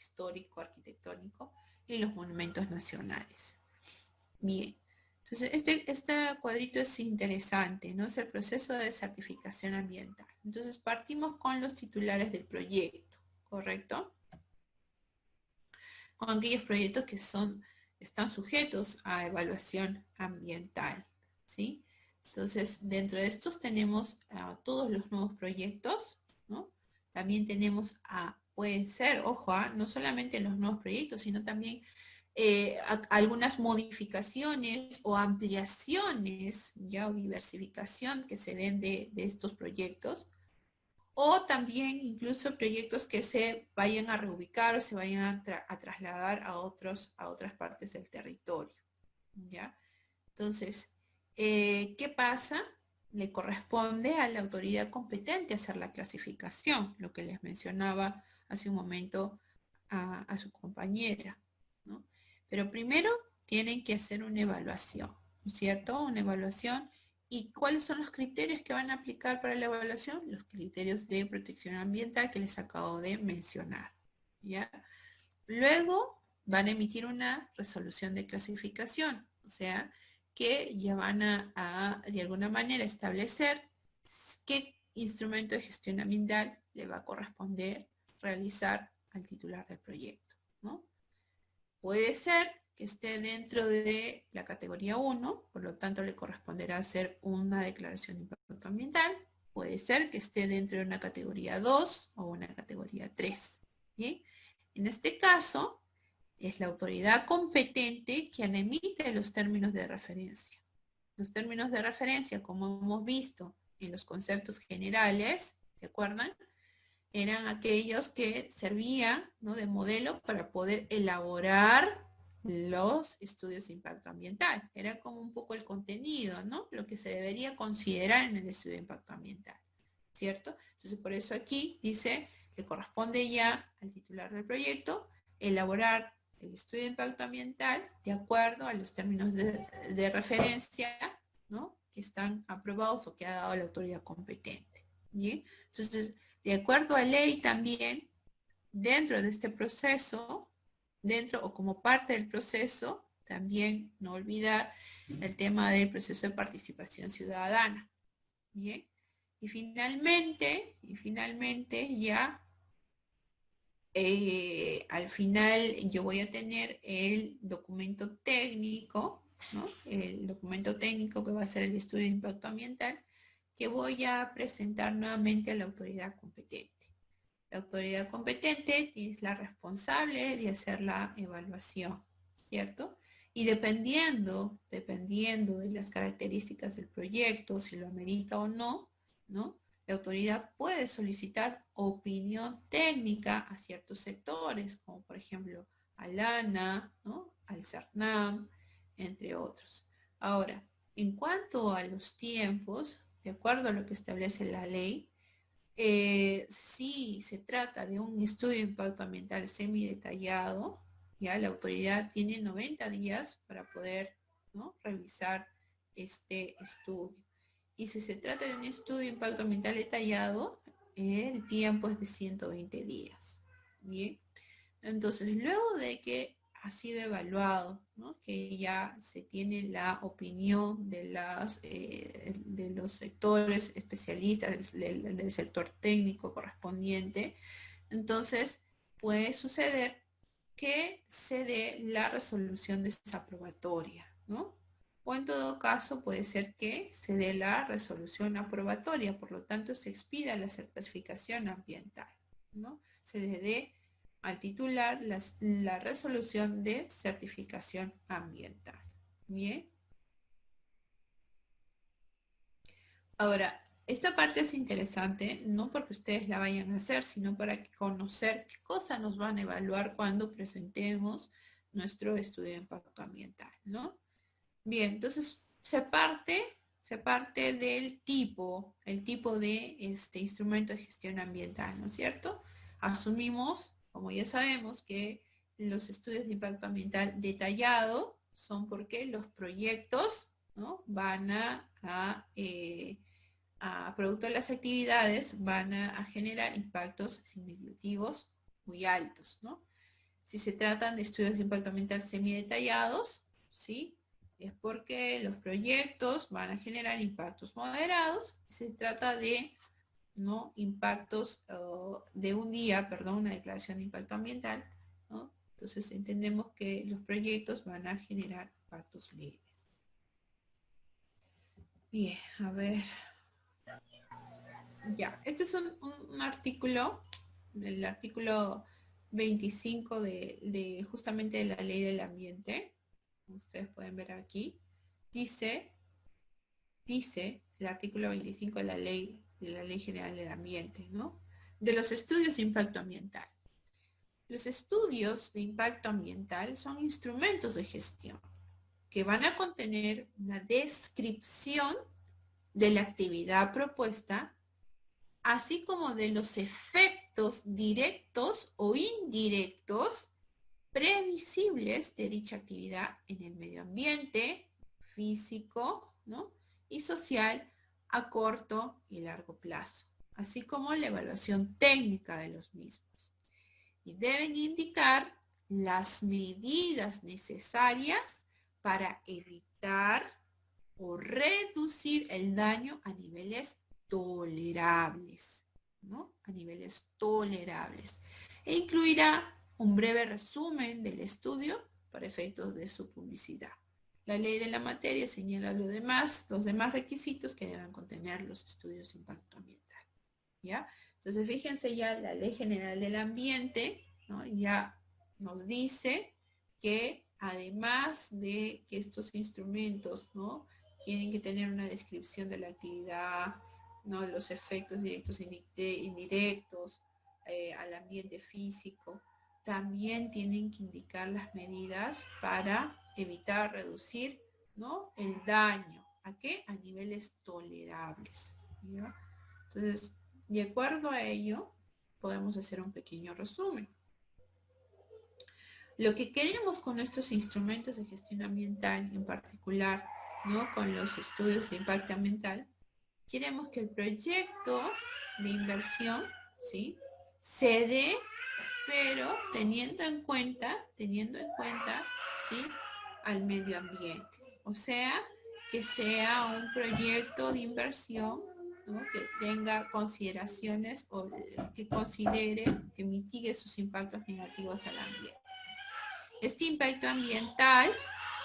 histórico, arquitectónico y los monumentos nacionales. Bien, entonces este cuadrito es interesante, ¿no? Es el proceso de certificación ambiental. Entonces partimos con los titulares del proyecto, ¿correcto? Con aquellos proyectos que están sujetos a evaluación ambiental, ¿sí? Entonces, dentro de estos tenemos todos los nuevos proyectos, ¿no? También tenemos pueden ser, ojo, no solamente los nuevos proyectos, sino también algunas modificaciones o ampliaciones, ya, o diversificación que se den de estos proyectos, o también incluso proyectos que se vayan a reubicar o se vayan a trasladar a otras partes del territorio, ¿ya? Entonces, ¿qué pasa? Le corresponde a la autoridad competente hacer la clasificación, lo que les mencionaba hace un momento a su compañera, ¿no? Pero primero tienen que hacer una evaluación, ¿no es cierto? Una evaluación. ¿Y cuáles son los criterios que van a aplicar para la evaluación? Los criterios de protección ambiental que les acabo de mencionar, ¿ya? Luego van a emitir una resolución de clasificación, o sea, que ya van de alguna manera, establecer qué instrumento de gestión ambiental le va a corresponder realizar al titular del proyecto, ¿no? Puede ser que esté dentro de la categoría 1, por lo tanto le corresponderá hacer una declaración de impacto ambiental. Puede ser que esté dentro de una categoría 2 o una categoría 3. ¿Bien? En este caso, es la autoridad competente quien emite los términos de referencia. Los términos de referencia, como hemos visto en los conceptos generales, ¿se acuerdan? Eran aquellos que servían, ¿no?, de modelo para poder elaborar los estudios de impacto ambiental. Era como un poco el contenido, ¿no? Lo que se debería considerar en el estudio de impacto ambiental, ¿cierto? Entonces, por eso aquí dice, le corresponde ya al titular del proyecto elaborar el estudio de impacto ambiental de acuerdo a los términos de referencia, ¿no?, que están aprobados o que ha dado la autoridad competente. ¿Bien? Entonces, de acuerdo a ley también, dentro de este proceso, dentro o como parte del proceso, también no olvidar el tema del proceso de participación ciudadana. Bien, y finalmente ya al final yo voy a tener el documento técnico, ¿no? El documento técnico que va a ser el estudio de impacto ambiental, que voy a presentar nuevamente a la autoridad competente. La autoridad competente es la responsable de hacer la evaluación, ¿cierto? Y dependiendo de las características del proyecto, si lo amerita o no, ¿no?, la autoridad puede solicitar opinión técnica a ciertos sectores, como por ejemplo al ANA, ¿no?, al CERNAM, entre otros. Ahora, en cuanto a los tiempos, de acuerdo a lo que establece la ley, si se trata de un estudio de impacto ambiental semidetallado, ya la autoridad tiene 90 días para poder, ¿no?, revisar este estudio. Y si se trata de un estudio de impacto ambiental detallado, el tiempo es de 120 días. Bien, entonces luego de que ha sido evaluado, ¿no?, que ya se tiene la opinión de los sectores especialistas del sector técnico correspondiente, entonces puede suceder que se dé la resolución desaprobatoria, ¿no? O en todo caso puede ser que se dé la resolución aprobatoria, por lo tanto se expida la certificación ambiental, ¿no? Se le dé al titular la resolución de certificación ambiental. Bien. Ahora, esta parte es interesante, no porque ustedes la vayan a hacer, sino para conocer qué cosas nos van a evaluar cuando presentemos nuestro estudio de impacto ambiental, ¿no? Bien, entonces se parte del tipo, el tipo de este instrumento de gestión ambiental, ¿no es cierto? Asumimos, como ya sabemos, que los estudios de impacto ambiental detallado son porque los proyectos, ¿no?, van a producto de las actividades, van a generar impactos significativos muy altos, ¿no? Si se tratan de estudios de impacto ambiental semidetallados, ¿sí? Es porque los proyectos van a generar impactos moderados. Se trata de, ¿no?, impactos de un día, perdón, una declaración de impacto ambiental, ¿no? Entonces entendemos que los proyectos van a generar impactos leves. Bien, a ver. Ya, este es un artículo, el artículo 25 de justamente de la ley del ambiente. Ustedes pueden ver aquí. Dice el artículo 25 de la ley general del ambiente, ¿no? De los estudios de impacto ambiental. Los estudios de impacto ambiental son instrumentos de gestión que van a contener una descripción de la actividad propuesta, así como de los efectos directos o indirectos previsibles de dicha actividad en el medio ambiente, físico, ¿no?, y social a corto y largo plazo, así como la evaluación técnica de los mismos. Y deben indicar las medidas necesarias para evitar o reducir el daño a niveles tolerables, ¿no? A niveles tolerables. E incluirá un breve resumen del estudio para efectos de su publicidad. La ley de la materia señala los demás requisitos que deben contener los estudios de impacto ambiental, ¿ya? Entonces, fíjense ya la Ley General del Ambiente, ¿no?, ya nos dice que además de que estos instrumentos, ¿no?, tienen que tener una descripción de la actividad, ¿no?, los efectos directos e indirectos al ambiente físico, también tienen que indicar las medidas para evitar, reducir, ¿no?, el daño. ¿A qué? A niveles tolerables, ¿ya? Entonces, de acuerdo a ello, podemos hacer un pequeño resumen. Lo que queremos con estos instrumentos de gestión ambiental, en particular, ¿no?, con los estudios de impacto ambiental, queremos que el proyecto de inversión, ¿sí?, se dé, pero teniendo en cuenta, ¿sí?, al medio ambiente. O sea, que sea un proyecto de inversión, ¿no?, que tenga consideraciones o que considere, que mitigue sus impactos negativos al ambiente. Este impacto ambiental,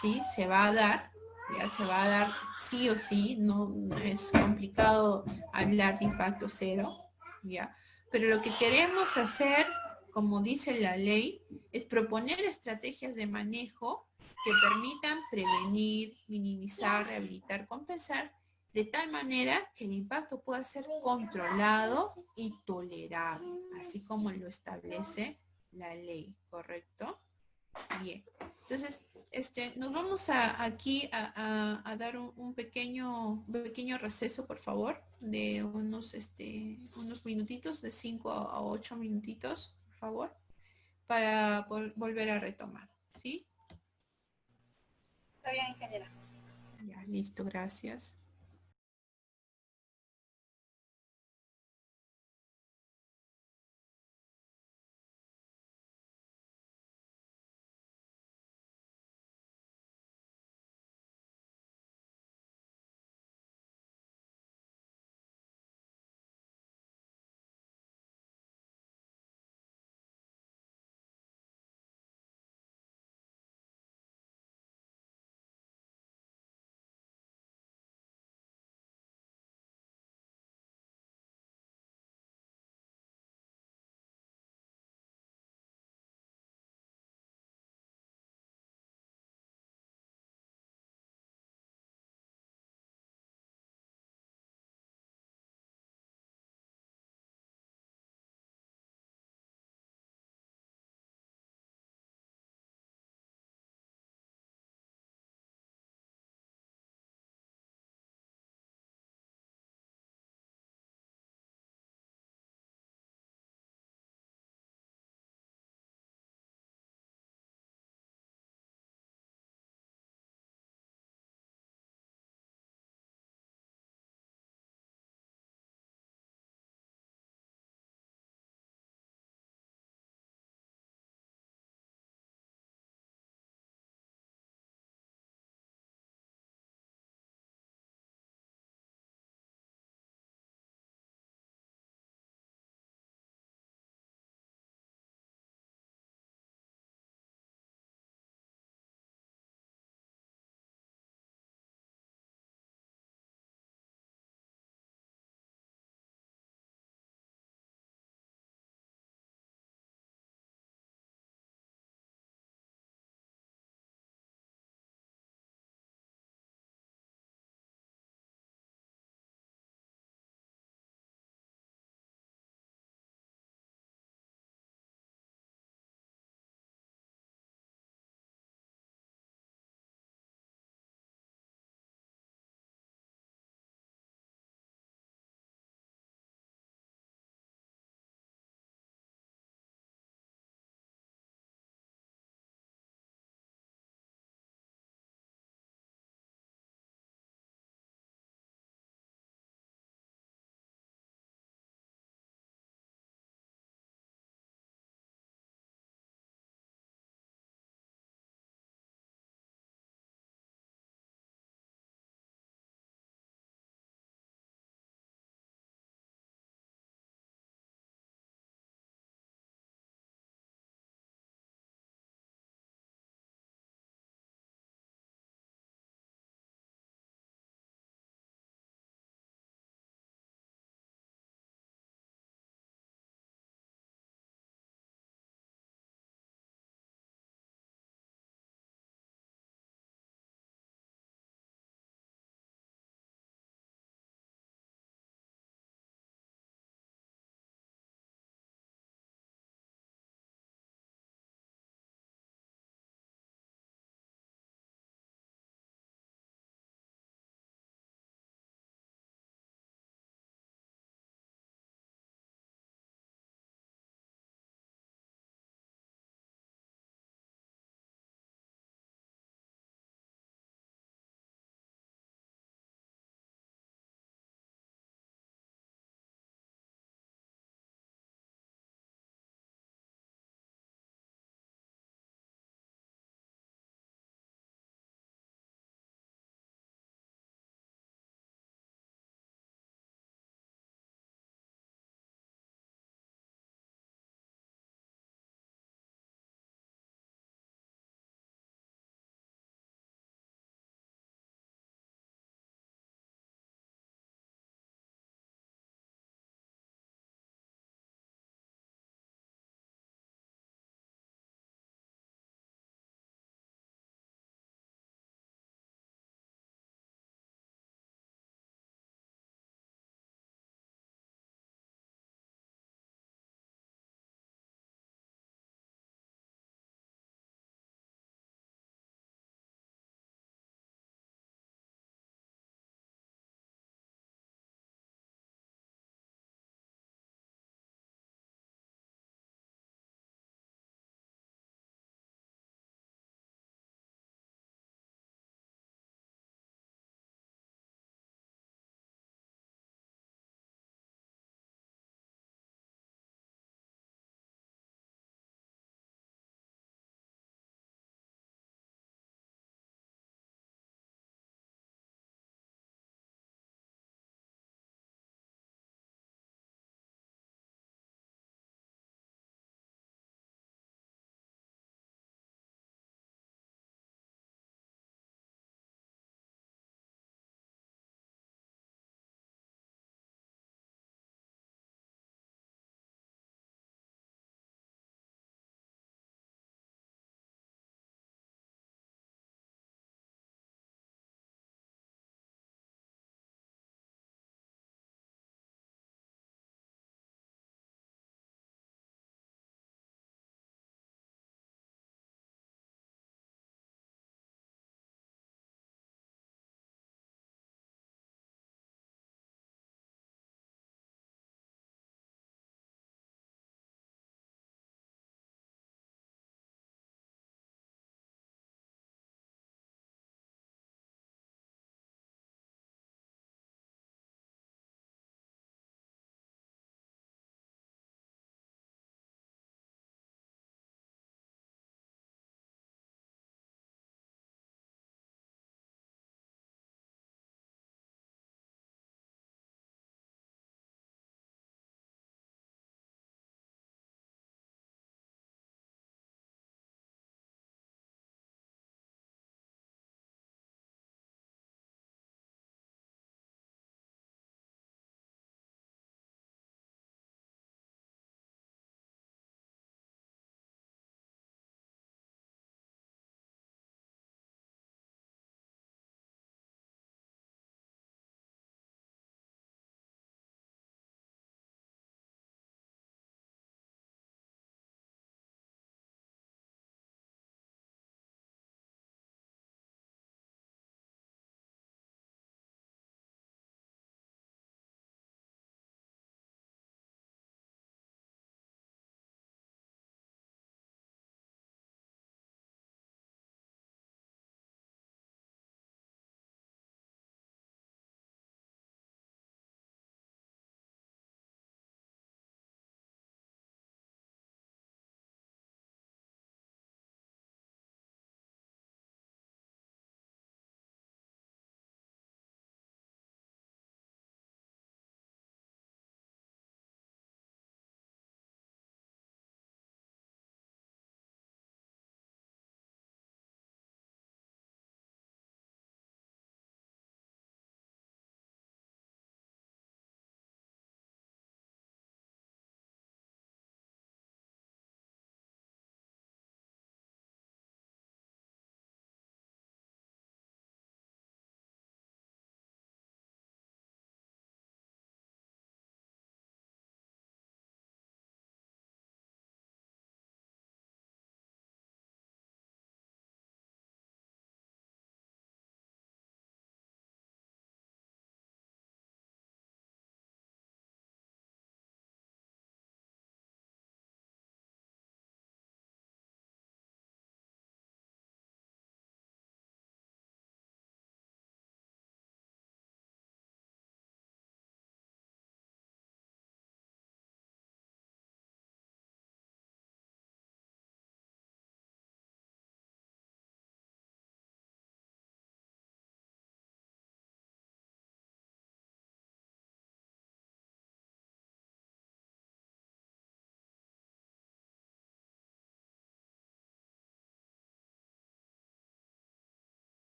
¿sí?, se va a dar, ya se va a dar sí o sí, no es complicado hablar de impacto cero, ¿ya? Pero lo que queremos hacer, como dice la ley, es proponer estrategias de manejo que permitan prevenir, minimizar, rehabilitar, compensar, de tal manera que el impacto pueda ser controlado y tolerable, así como lo establece la ley, ¿correcto? Bien, entonces nos vamos aquí a dar un pequeño receso, por favor, de unos minutitos, de 5 a 8 minutitos, por favor, para volver a retomar, ¿sí? Está bien, ingeniera. Ya, listo, gracias.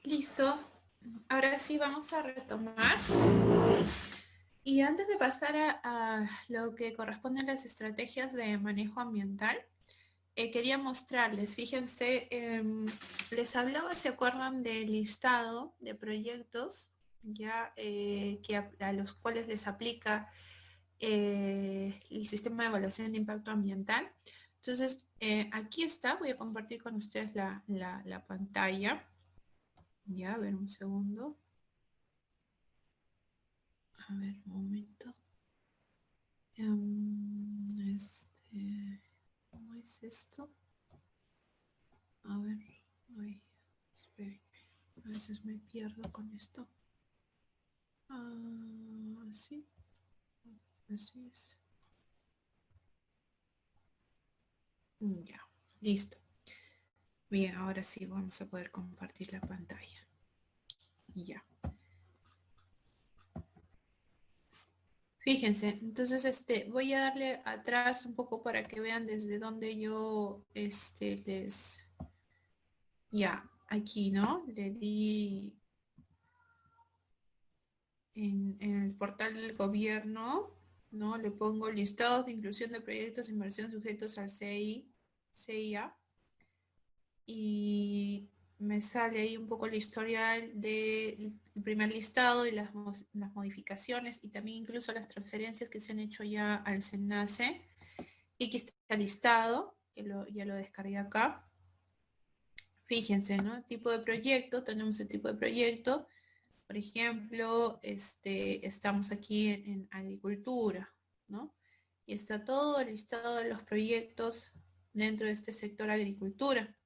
Listo. Ahora sí vamos a retomar. Y antes de pasar a lo que corresponde a las estrategias de manejo ambiental, quería mostrarles, fíjense, les hablaba, ¿se acuerdan del listado de proyectos ya que a los cuales les aplica el sistema de evaluación de impacto ambiental? Entonces, aquí está, voy a compartir con ustedes la pantalla. Ya, a ver un segundo. A ver, un momento. ¿Cómo es esto? A ver, ay, espere, a veces me pierdo con esto. Sí, así es. Ya, listo. Bien, ahora sí vamos a poder compartir la pantalla. Ya. Fíjense, entonces voy a darle atrás un poco para que vean desde donde yo les... Ya, aquí, ¿no? Le di en el portal del gobierno, ¿no? Le pongo listados de inclusión de proyectos de inversión sujetos al CIA, y me sale ahí un poco el historial del primer listado y las modificaciones y también incluso las transferencias que se han hecho ya al SENACE. Y aquí está listado, que ya lo descargué acá. Fíjense, ¿no? Tipo de proyecto, tenemos el tipo de proyecto. Por ejemplo, estamos aquí en agricultura, ¿no? Y está todo el listado de los proyectos dentro de este sector agricultura.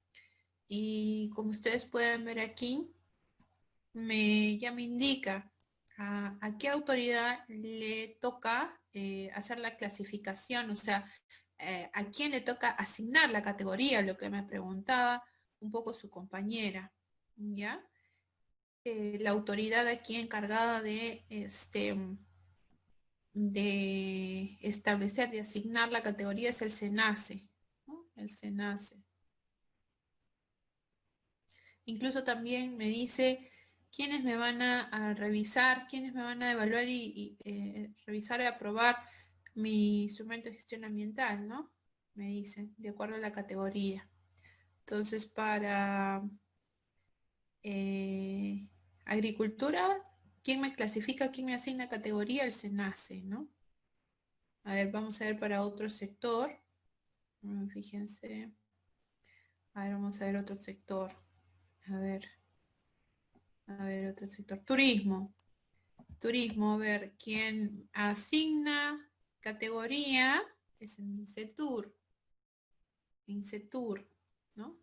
Y como ustedes pueden ver aquí, ya me indica a qué autoridad le toca hacer la clasificación, o sea, a quién le toca asignar la categoría, lo que me preguntaba un poco su compañera, ¿ya? La autoridad aquí encargada de establecer, de asignar la categoría es el SENACE, ¿no? El SENACE. Incluso también me dice quiénes me van a revisar, quiénes me van a evaluar y revisar y aprobar mi instrumento de gestión ambiental, ¿no? Me dice, de acuerdo a la categoría. Entonces, para agricultura, ¿quién me clasifica, quién me asigna categoría? El SENACE, ¿no? A ver, vamos a ver para otro sector. Fíjense. A ver, vamos a ver otro sector. A ver, otro sector. Turismo. Turismo, a ver, quién asigna categoría es en Incetur, ¿no?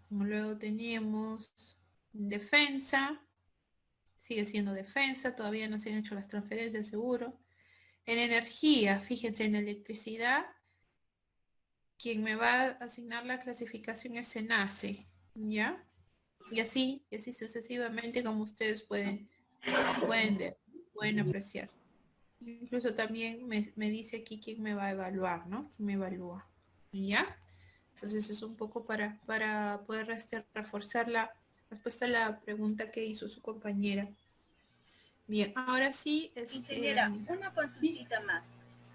Luego teníamos defensa, sigue siendo defensa, todavía no se han hecho las transferencias, seguro. En energía, fíjense, en electricidad, quien me va a asignar la clasificación es SENACE, ¿ya? Y así sucesivamente, como ustedes pueden ver, pueden apreciar. Incluso también me dice aquí quién me va a evaluar, ¿no? ¿Quién me evalúa? ¿Ya? Entonces es un poco para poder reforzar la respuesta a la pregunta que hizo su compañera. Bien, ahora sí, Ingeniera, una consultita más.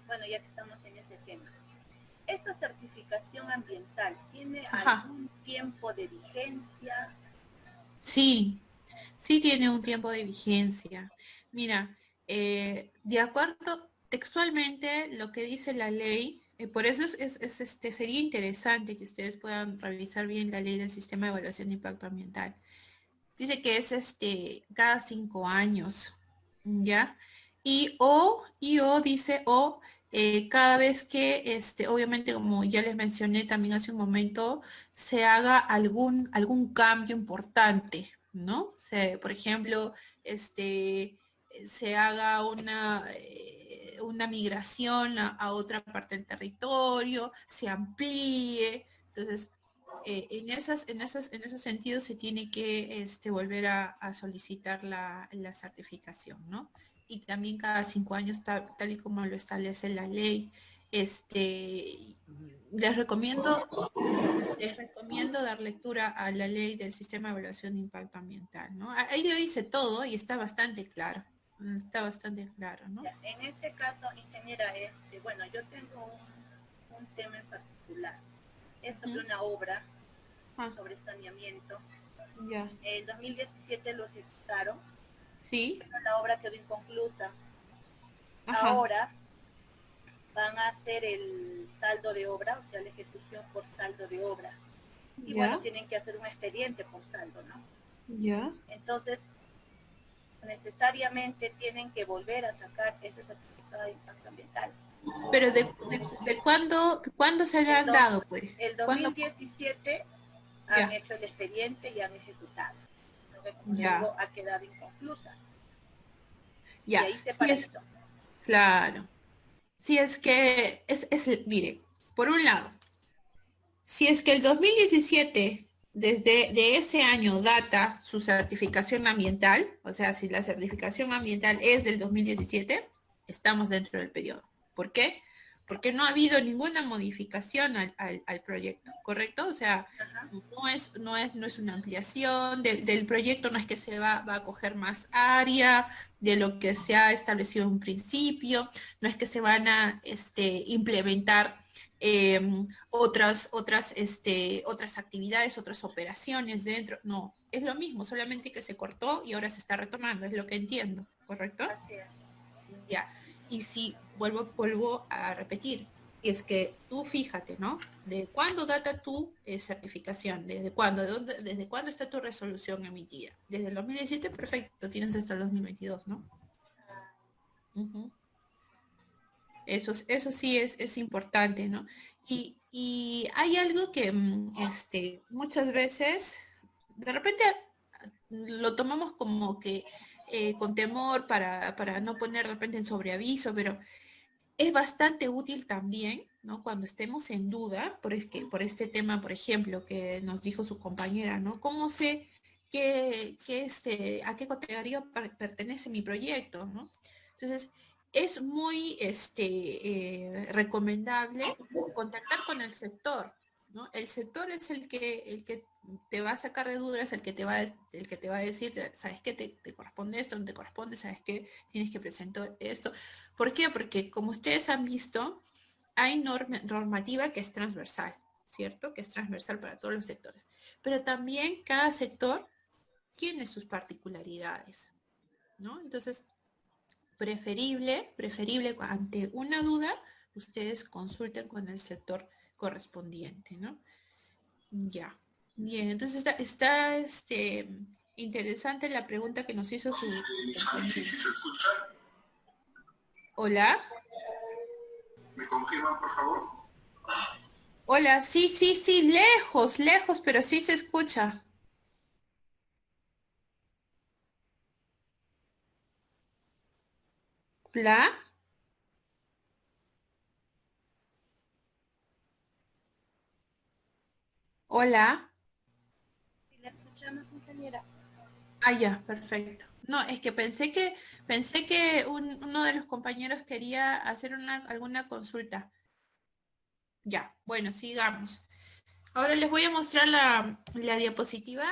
Bueno, ya que estamos en ese tema. ¿Esta certificación ambiental tiene algún tiempo de vigencia? Sí, sí tiene un tiempo de vigencia. Mira, de acuerdo textualmente lo que dice la ley, por eso sería interesante que ustedes puedan revisar bien la ley del sistema de evaluación de impacto ambiental. Dice que es cada 5 años, ¿ya? Y o dice cada vez que obviamente como ya les mencioné también hace un momento, se haga algún cambio importante, ¿no? Por ejemplo, se haga una migración a otra parte del territorio, se amplíe. Entonces, en esos sentidos se tiene que volver a solicitar la certificación, ¿no? Y también cada 5 años, tal y como lo establece la ley. les recomiendo dar lectura a la ley del sistema de evaluación de impacto ambiental, ¿no? Ahí lo dice todo y está bastante claro. Está bastante claro, ¿no? En este caso, ingeniera, bueno, yo tengo un tema en particular. Es sobre una obra sobre saneamiento. Ya. En 2017 lo ejecutaron. Sí. Pero la obra quedó inconclusa. Ajá. Ahora van a hacer el saldo de obra, o sea, la ejecución por saldo de obra. Y ¿Ya? bueno, tienen que hacer un expediente por saldo, ¿no? Ya. Entonces, necesariamente tienen que volver a sacar ese certificado de impacto ambiental. Pero de cuándo se le han dado, pues. El 2017 han hecho el expediente y han ejecutado. Entonces, como le digo, ha quedado inconclusa. Ya. Y ahí se paralizó. Claro. Si es que, mire, por un lado, si es que el 2017, desde de ese año data su certificación ambiental, o sea, si la certificación ambiental es del 2017, estamos dentro del periodo. ¿Por qué? Porque no ha habido ninguna modificación al proyecto, ¿correcto? O sea, no es una ampliación del proyecto, no es que se va a coger más área de lo que se ha establecido en un principio, no es que se van a implementar otras actividades, otras operaciones dentro. No, es lo mismo, solamente que se cortó y ahora se está retomando, es lo que entiendo, ¿correcto? Así es. Ya. Y si vuelvo a repetir, y es que tú fíjate, ¿no? ¿De cuándo data tu certificación? ¿Desde cuándo? ¿Desde cuándo está tu resolución emitida? Desde el 2017, perfecto, tienes hasta el 2022, ¿no? Eso sí es importante, ¿no? Y hay algo que muchas veces, de repente lo tomamos como que con temor para no poner de repente en sobreaviso, pero es bastante útil también, ¿no? Cuando estemos en duda por este tema, por ejemplo, que nos dijo su compañera, ¿no? ¿Cómo sé a qué categoría pertenece mi proyecto, ¿no? Entonces, es muy recomendable contactar con el sector, ¿no? El sector es el que te va a sacar de dudas, el que te va a decir, ¿sabes qué? Te corresponde esto, no te corresponde, ¿sabes qué? Tienes que presentar esto. ¿Por qué? Porque como ustedes han visto, hay normativa que es transversal, ¿cierto? Que es transversal para todos los sectores. Pero también cada sector tiene sus particularidades, ¿no? Entonces, preferible ante una duda, ustedes consulten con el sector correspondiente, ¿no? Ya. Bien, entonces está interesante la pregunta que nos hizo su compañero. Sí, se escucha. Hola. ¿Me confirman, por favor? Hola, sí, lejos, pero sí se escucha. ¿Hola? Hola. Si la escuchamos, ingeniera. Ah, ya, perfecto. No, es que pensé que uno de los compañeros quería hacer alguna consulta. Ya, bueno, sigamos. Ahora les voy a mostrar la diapositiva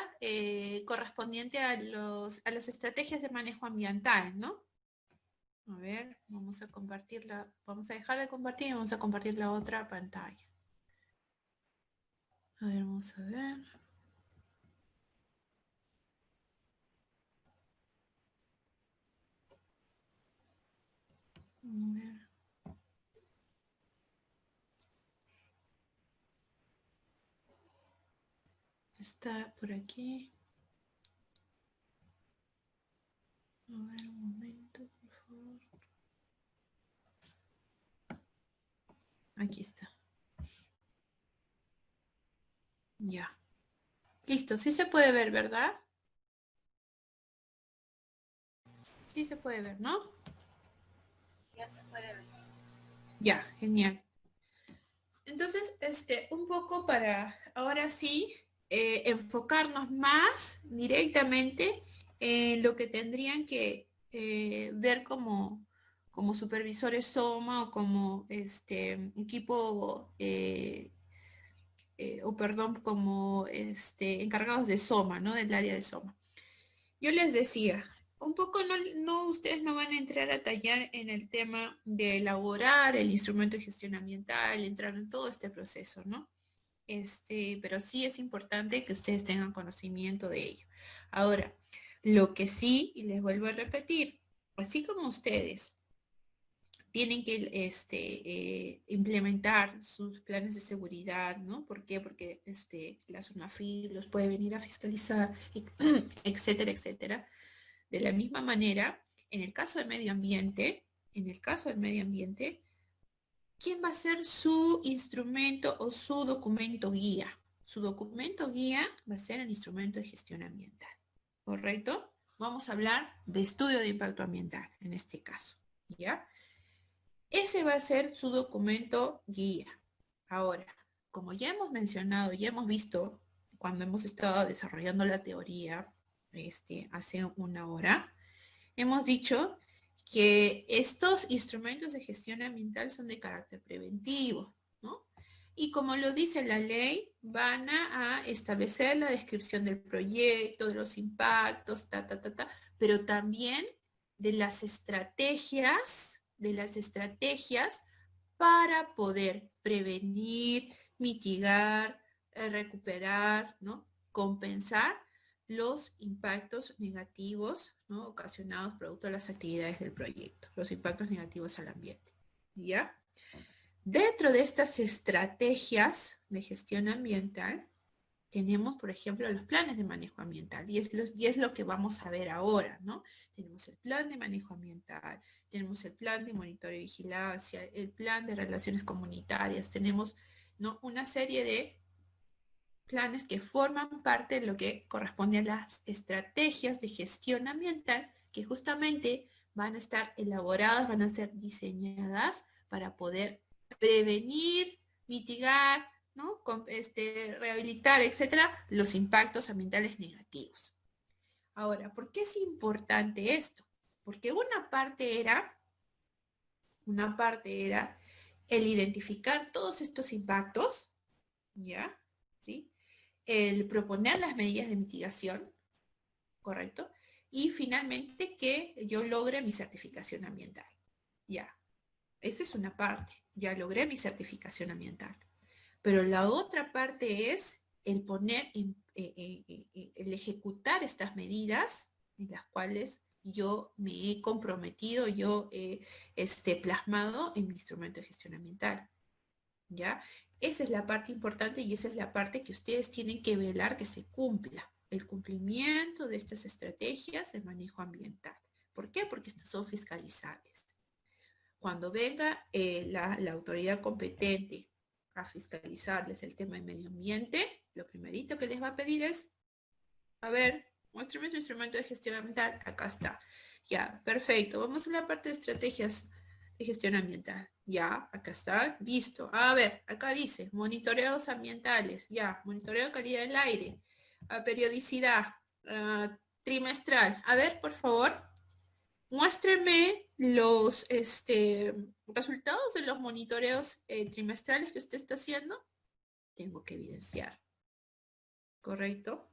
correspondiente a las estrategias de manejo ambiental, ¿no? A ver, vamos a compartirla, vamos a dejar de compartir y vamos a compartir la otra pantalla. A ver, vamos a ver. A ver. Está por aquí. A ver, un momento, por favor. Aquí está. Ya. Listo, sí se puede ver, ¿verdad? Sí se puede ver, ¿no? Ya se puede ver. Ya, genial. Entonces, un poco para ahora sí enfocarnos más directamente en lo que tendrían que ver como como supervisores SOMA o como equipo, como encargados de SOMA, ¿no? Del área de SOMA. Yo les decía, un poco ustedes no van a entrar a tallar en el tema de elaborar el instrumento de gestión ambiental, entrar en todo este proceso, ¿no? Pero sí es importante que ustedes tengan conocimiento de ello. Ahora, lo que sí, y les vuelvo a repetir, así como ustedes tienen que implementar sus planes de seguridad, ¿no? ¿Por qué? Porque la SUNAFIL los puede venir a fiscalizar, etcétera, etcétera. De la misma manera, en el caso del medio ambiente, ¿quién va a ser su instrumento o su documento guía? Su documento guía va a ser el instrumento de gestión ambiental, ¿correcto? Vamos a hablar de estudio de impacto ambiental en este caso, ¿ya? Ese va a ser su documento guía. Ahora, como ya hemos mencionado, ya hemos visto cuando hemos estado desarrollando la teoría hace una hora, hemos dicho que estos instrumentos de gestión ambiental son de carácter preventivo, ¿no? Y como lo dice la ley, van a establecer la descripción del proyecto, de los impactos, pero también de las estrategias para poder prevenir, mitigar, recuperar, ¿no? Compensar los impactos negativos, ¿no? Ocasionados producto de las actividades del proyecto, los impactos negativos al ambiente, ¿ya? Dentro de estas estrategias de gestión ambiental, tenemos, por ejemplo, los planes de manejo ambiental, y es lo que vamos a ver ahora, ¿no? Tenemos el plan de manejo ambiental, tenemos el plan de monitoreo y vigilancia, el plan de relaciones comunitarias, tenemos, ¿no? Una serie de planes que forman parte de lo que corresponde a las estrategias de gestión ambiental, que justamente van a estar elaboradas, van a ser diseñadas para poder prevenir, mitigar, ¿no? Rehabilitar, etcétera, los impactos ambientales negativos. Ahora, ¿por qué es importante esto? Porque una parte era el identificar todos estos impactos, ¿ya? ¿Sí? El proponer las medidas de mitigación, ¿correcto? Y finalmente que yo logre mi certificación ambiental. Ya, esa es una parte, ya logré mi certificación ambiental. Pero la otra parte es el el ejecutar estas medidas en las cuales yo me he comprometido, yo he plasmado en mi instrumento de gestión ambiental. ¿Ya? Esa es la parte importante y esa es la parte que ustedes tienen que velar que se cumpla, el cumplimiento de estas estrategias de manejo ambiental. ¿Por qué? Porque estas son fiscalizables. Cuando venga la autoridad competente a fiscalizarles el tema de medio ambiente, lo primerito que les va a pedir es, a ver, muéstrame su instrumento de gestión ambiental, acá está. Ya, perfecto, vamos a la parte de estrategias de gestión ambiental. Ya, acá está, listo. A ver, acá dice, monitoreos ambientales, ya, monitoreo de calidad del aire, a periodicidad, trimestral. A ver, por favor, muéstreme los resultados de los monitoreos trimestrales que usted está haciendo. Tengo que evidenciar. ¿Correcto?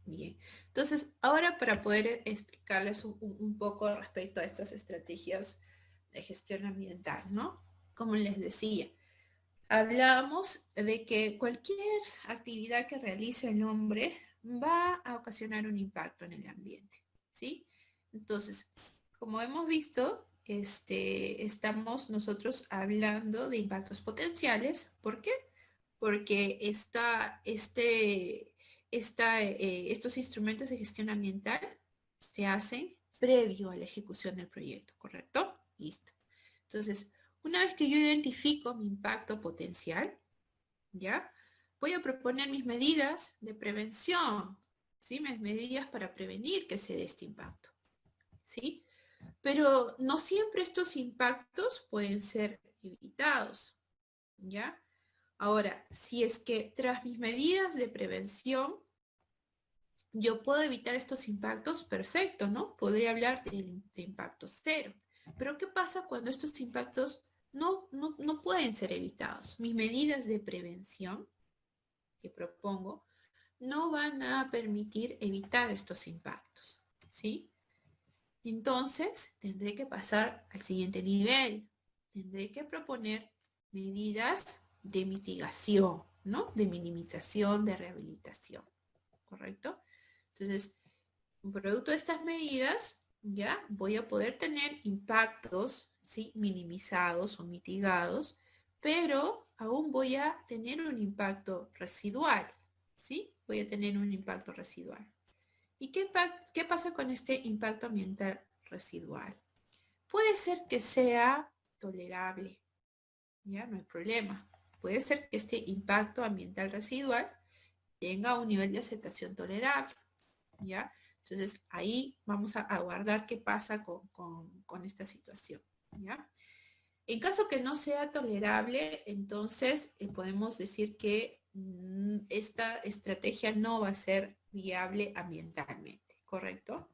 Bien. Entonces, ahora para poder explicarles un poco respecto a estas estrategias de gestión ambiental, ¿no? Como les decía, hablamos de que cualquier actividad que realice el hombre va a ocasionar un impacto en el ambiente, ¿sí? Entonces, como hemos visto, estamos nosotros hablando de impactos potenciales. ¿Por qué? Porque estos instrumentos de gestión ambiental se hacen previo a la ejecución del proyecto, ¿correcto? Listo. Entonces, una vez que yo identifico mi impacto potencial, ¿ya? Voy a proponer mis medidas de prevención, ¿sí? Mis medidas para prevenir que se dé este impacto, ¿sí? Pero no siempre estos impactos pueden ser evitados, ¿ya? Ahora, si es que tras mis medidas de prevención yo puedo evitar estos impactos, perfecto, ¿no? Podría hablar de impacto cero. Pero ¿qué pasa cuando estos impactos no pueden ser evitados? Mis medidas de prevención que propongo no van a permitir evitar estos impactos, ¿sí? Entonces, tendré que pasar al siguiente nivel. Tendré que proponer medidas de mitigación, ¿no? De minimización, de rehabilitación, ¿correcto? Entonces, producto de estas medidas, ya voy a poder tener impactos, ¿sí? Minimizados o mitigados, pero aún voy a tener un impacto residual, ¿sí? Voy a tener un impacto residual. ¿Y qué pasa con este impacto ambiental residual? Puede ser que sea tolerable, ya no hay problema. Puede ser que este impacto ambiental residual tenga un nivel de aceptación tolerable, ¿ya? Entonces ahí vamos a guardar qué pasa con esta situación, ¿ya? En caso que no sea tolerable, entonces podemos decir que esta estrategia no va a ser viable ambientalmente, ¿correcto?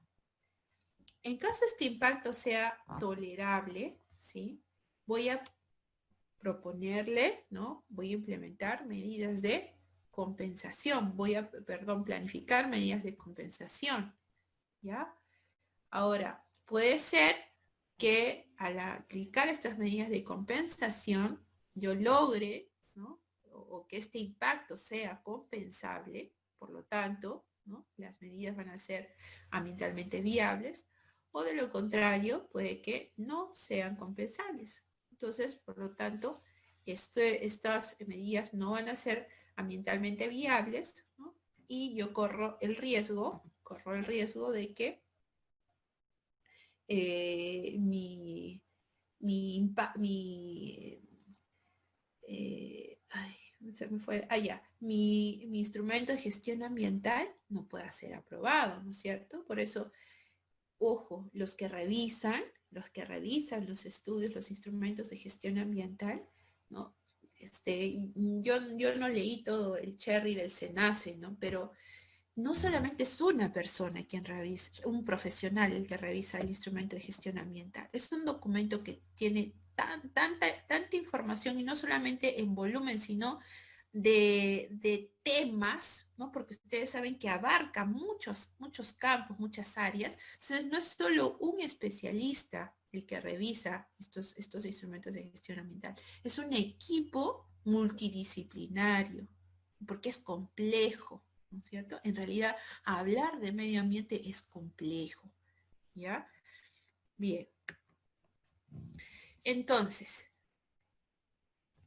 En caso este impacto sea tolerable, ¿sí? Voy a proponerle, ¿no? Voy a implementar medidas de compensación, planificar medidas de compensación, ¿ya? Ahora, puede ser que al aplicar estas medidas de compensación, yo logre, ¿no? O que este impacto sea compensable, por lo tanto, ¿no? Las medidas van a ser ambientalmente viables, o de lo contrario, puede que no sean compensables. Entonces, por lo tanto, estas medidas no van a ser ambientalmente viables, ¿no? Y yo corro el riesgo de que se me fue, mi instrumento de gestión ambiental no pueda ser aprobado, ¿no es cierto? Por eso, ojo, los que revisan los estudios, los instrumentos de gestión ambiental, ¿no? Yo no leí todo el cherry del SENACE, ¿no? Pero no solamente es una persona quien revisa, un profesional el que revisa el instrumento de gestión ambiental. Es un documento que tiene tanta información y no solamente en volumen, sino de temas, ¿no? Porque ustedes saben que abarca muchos campos, muchas áreas. Entonces no es solo un especialista el que revisa estos instrumentos de gestión ambiental, es un equipo multidisciplinario, porque es complejo, ¿no es cierto? En realidad, hablar de medio ambiente es complejo, ¿ya? Bien. Entonces,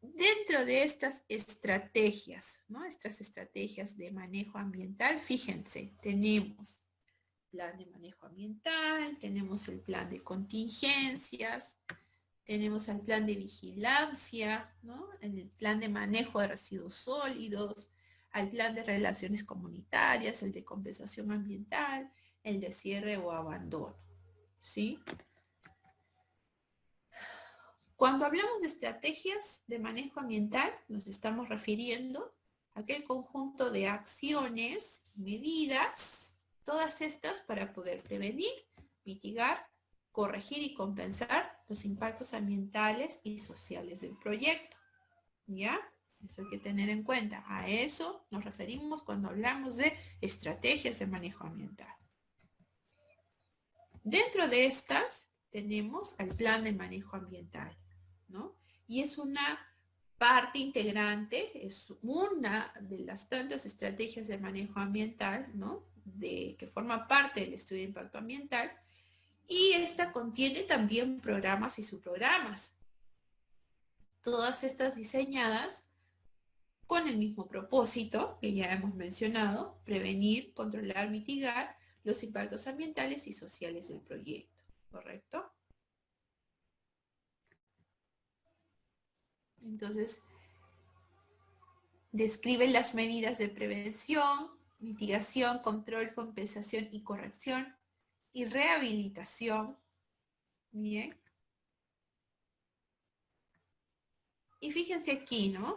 dentro de estas estrategias, ¿no? Estas estrategias de manejo ambiental, fíjense, tenemos plan de manejo ambiental, tenemos el plan de contingencias, tenemos el plan de vigilancia, ¿no? El plan de manejo de residuos sólidos, al plan de relaciones comunitarias, el de compensación ambiental, el de cierre o abandono, ¿sí? Cuando hablamos de estrategias de manejo ambiental, nos estamos refiriendo a aquel conjunto de acciones, medidas, todas estas para poder prevenir, mitigar, corregir y compensar los impactos ambientales y sociales del proyecto. ¿Ya? Eso hay que tener en cuenta. A eso nos referimos cuando hablamos de estrategias de manejo ambiental. Dentro de estas tenemos al plan de manejo ambiental, ¿no? Y es una parte integrante, es una de las tantas estrategias de manejo ambiental, ¿no? Que forma parte del estudio de impacto ambiental, y esta contiene también programas y subprogramas. Todas estas diseñadas con el mismo propósito que ya hemos mencionado: prevenir, controlar, mitigar los impactos ambientales y sociales del proyecto, ¿correcto? Entonces, describen las medidas de prevención, mitigación, control, compensación y corrección y rehabilitación. Bien. Y fíjense aquí, ¿no?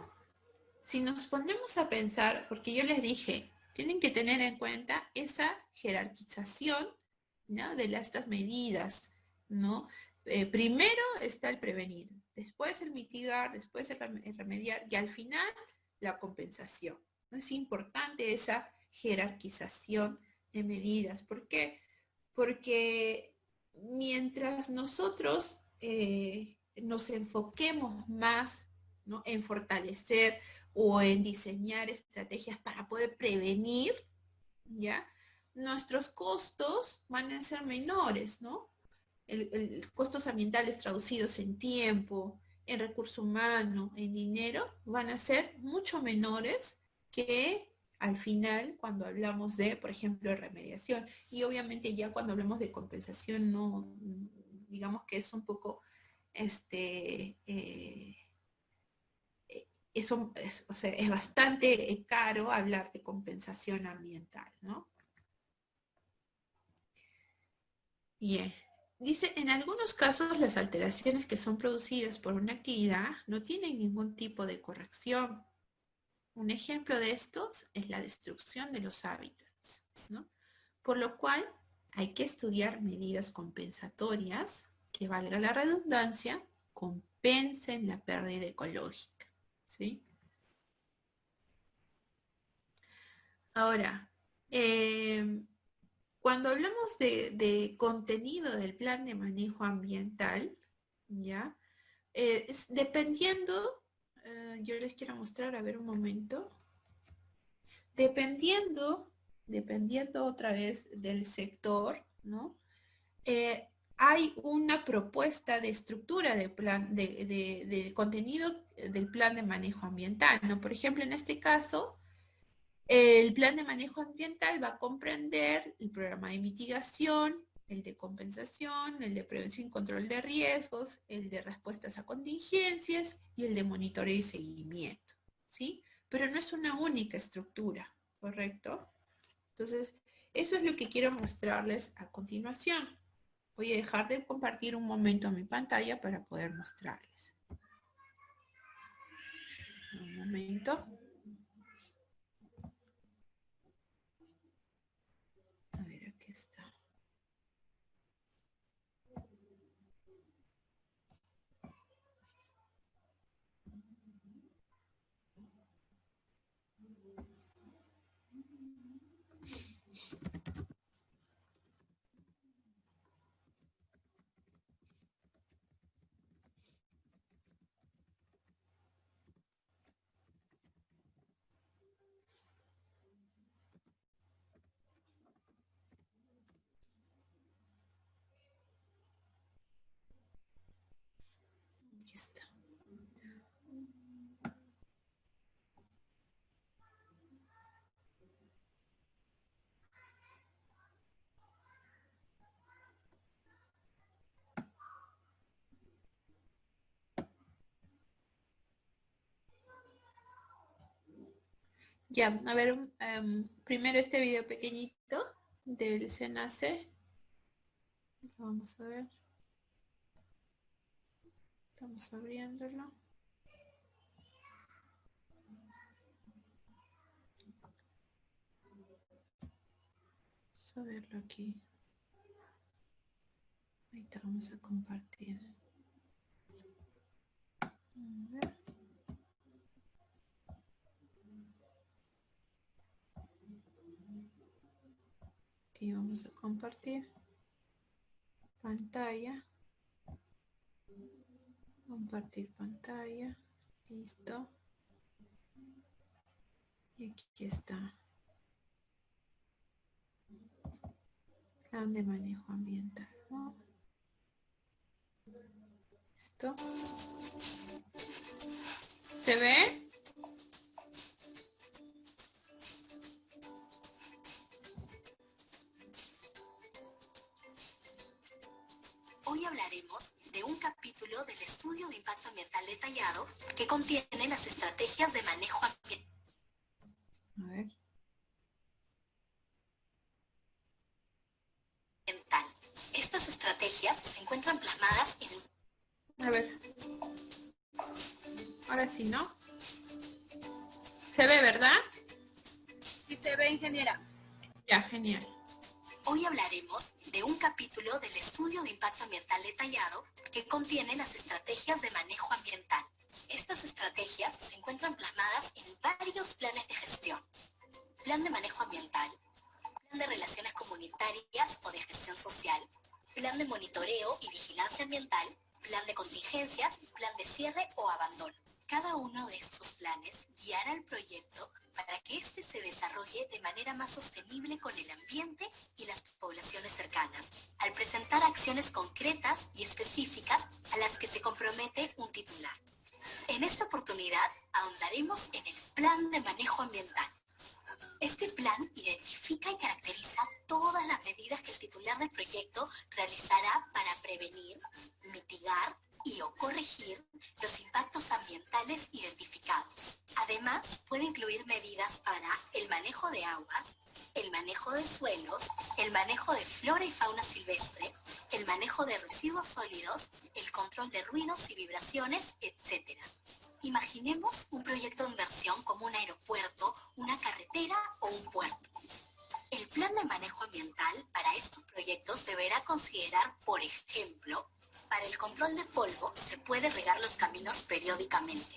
Si nos ponemos a pensar, porque yo les dije, tienen que tener en cuenta esa jerarquización, ¿no? De estas medidas, ¿no? primero está el prevenir, después el mitigar, después el remediar y al final la compensación. ¿No? Es importante esa jerarquización de medidas. ¿Por qué? Porque mientras nosotros nos enfoquemos más, ¿no?, en fortalecer o en diseñar estrategias para poder prevenir, ¿ya?, nuestros costos van a ser menores, ¿no? El costos ambientales traducidos en tiempo, en recurso humano, en dinero, van a ser mucho menores que al final cuando hablamos de, por ejemplo, remediación. Y obviamente ya cuando hablamos de compensación, no, digamos que es un poco, o sea, es bastante caro hablar de compensación ambiental, ¿no? Bien. Dice, en algunos casos las alteraciones que son producidas por una actividad no tienen ningún tipo de corrección. Un ejemplo de estos es la destrucción de los hábitats, ¿no? Por lo cual hay que estudiar medidas compensatorias que, valga la redundancia, compensen la pérdida ecológica, ¿sí? Ahora, cuando hablamos de contenido del plan de manejo ambiental, ¿ya? Dependiendo, yo les quiero mostrar, a ver un momento, dependiendo otra vez del sector, ¿no? Hay una propuesta de estructura de plan, de contenido del plan de manejo ambiental, ¿no? Por ejemplo, en este caso, el plan de manejo ambiental va a comprender el programa de mitigación, el de compensación, el de prevención y control de riesgos, el de respuestas a contingencias y el de monitoreo y seguimiento, ¿sí? Pero no es una única estructura, ¿correcto? Entonces, eso es lo que quiero mostrarles a continuación. Voy a dejar de compartir un momento mi pantalla para poder mostrarles. Un momento. A ver, aquí está. Aquí está. Ya, a ver, primero este video pequeñito del SENACE. Vamos a ver. Estamos abriéndolo. Vamos a verlo aquí. Ahorita vamos a compartir. A ver. Aquí vamos a compartir pantalla. Compartir pantalla. Listo. Y aquí está. Plan de manejo ambiental, ¿no? ¿Listo? ¿Se ve? Hoy hablaremos de un capítulo del estudio de impacto ambiental detallado que contiene las estrategias de manejo ambiental. A ver. Estas estrategias se encuentran plasmadas en... A ver. Ahora sí, ¿no? ¿Se ve, verdad? Sí se ve, ingeniera. Ya, genial. Hoy hablaremos de un capítulo del estudio de impacto ambiental detallado que contiene las estrategias de manejo ambiental. Estas estrategias se encuentran plasmadas en varios planes de gestión. Plan de manejo ambiental, plan de relaciones comunitarias o de gestión social, plan de monitoreo y vigilancia ambiental, plan de contingencias, plan de cierre o abandono. Cada uno de estos planes guiará el proyecto para que éste se desarrolle de manera más sostenible con el ambiente y las poblaciones cercanas, al presentar acciones concretas y específicas a las que se compromete un titular. En esta oportunidad ahondaremos en el plan de manejo ambiental. Este plan identifica y caracteriza todas las medidas que el titular del proyecto realizará para prevenir, mitigar y o corregir los impactos ambientales identificados. Además, puede incluir medidas para el manejo de aguas, el manejo de suelos, el manejo de flora y fauna silvestre, el manejo de residuos sólidos, el control de ruidos y vibraciones, etc. Imaginemos un proyecto de inversión como un aeropuerto, una carretera o un puerto. El plan de manejo ambiental para estos proyectos deberá considerar, por ejemplo, para el control de polvo se puede regar los caminos periódicamente.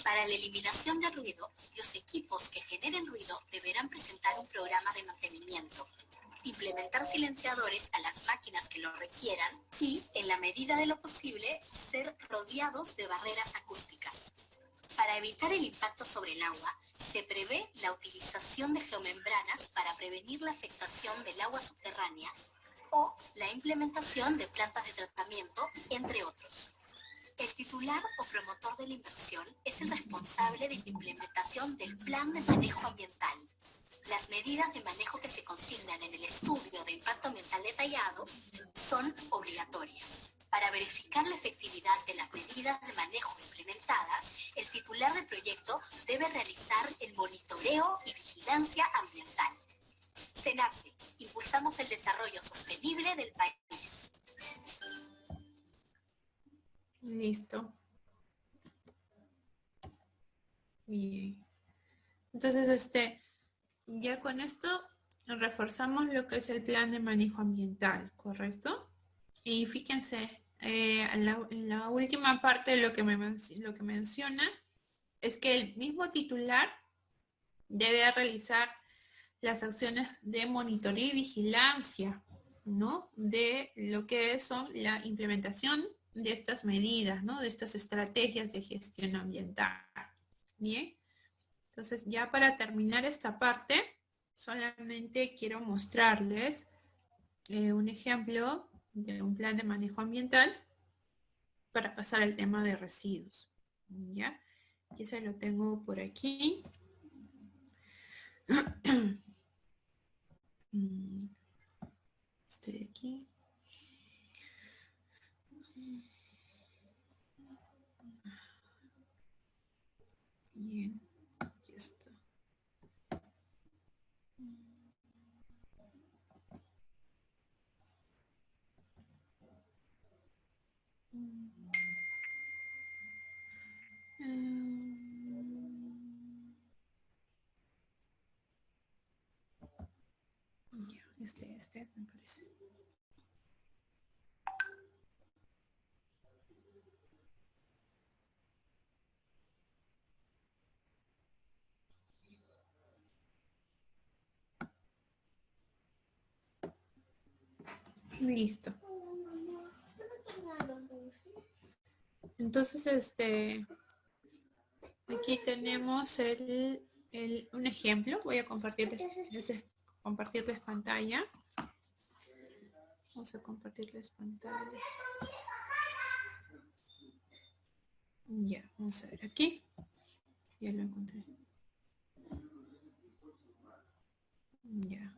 Para la eliminación de ruido, los equipos que generen ruido deberán presentar un programa de mantenimiento, implementar silenciadores a las máquinas que lo requieran y, en la medida de lo posible, ser rodeados de barreras acústicas. Para evitar el impacto sobre el agua, se prevé la utilización de geomembranas para prevenir la afectación del agua subterránea o la implementación de plantas de tratamiento, entre otros. El titular o promotor de la inversión es el responsable de la implementación del plan de manejo ambiental. Las medidas de manejo que se consignan en el estudio de impacto ambiental detallado son obligatorias. Para verificar la efectividad de las medidas de manejo implementadas, el titular del proyecto debe realizar el monitoreo y vigilancia ambiental. SENACE, impulsamos el desarrollo sostenible del país. Listo. Bien. Entonces, ya con esto reforzamos lo que es el plan de manejo ambiental, ¿correcto? Y fíjense, en la última parte de lo que menciona es que el mismo titular debe realizar las acciones de monitoreo y vigilancia, ¿no? De lo que son la implementación de estas medidas, ¿no? De estas estrategias de gestión ambiental. Bien. Entonces, ya para terminar esta parte, solamente quiero mostrarles un ejemplo de un plan de manejo ambiental para pasar al tema de residuos. ¿Ya? Y se lo tengo por aquí. Estoy aquí. Bien, aquí está. Este me parece. Listo. Entonces, aquí tenemos un ejemplo. Voy a compartirles pantalla. Vamos a compartirles pantalla. Ya, vamos a ver aquí. Ya lo encontré. Ya.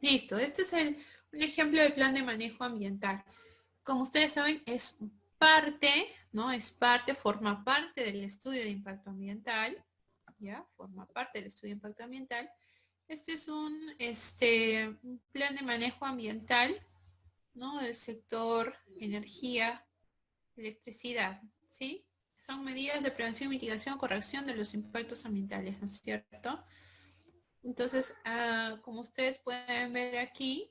Listo, este es un ejemplo de plan de manejo ambiental. Como ustedes saben, es parte, ¿no? Forma parte del estudio de impacto ambiental, ¿ya? Forma parte del estudio de impacto ambiental. Este es un plan de manejo ambiental, ¿no? Del sector energía, electricidad, ¿sí? son medidas de prevención, mitigación o corrección de los impactos ambientales, ¿no es cierto? Entonces, como ustedes pueden ver aquí,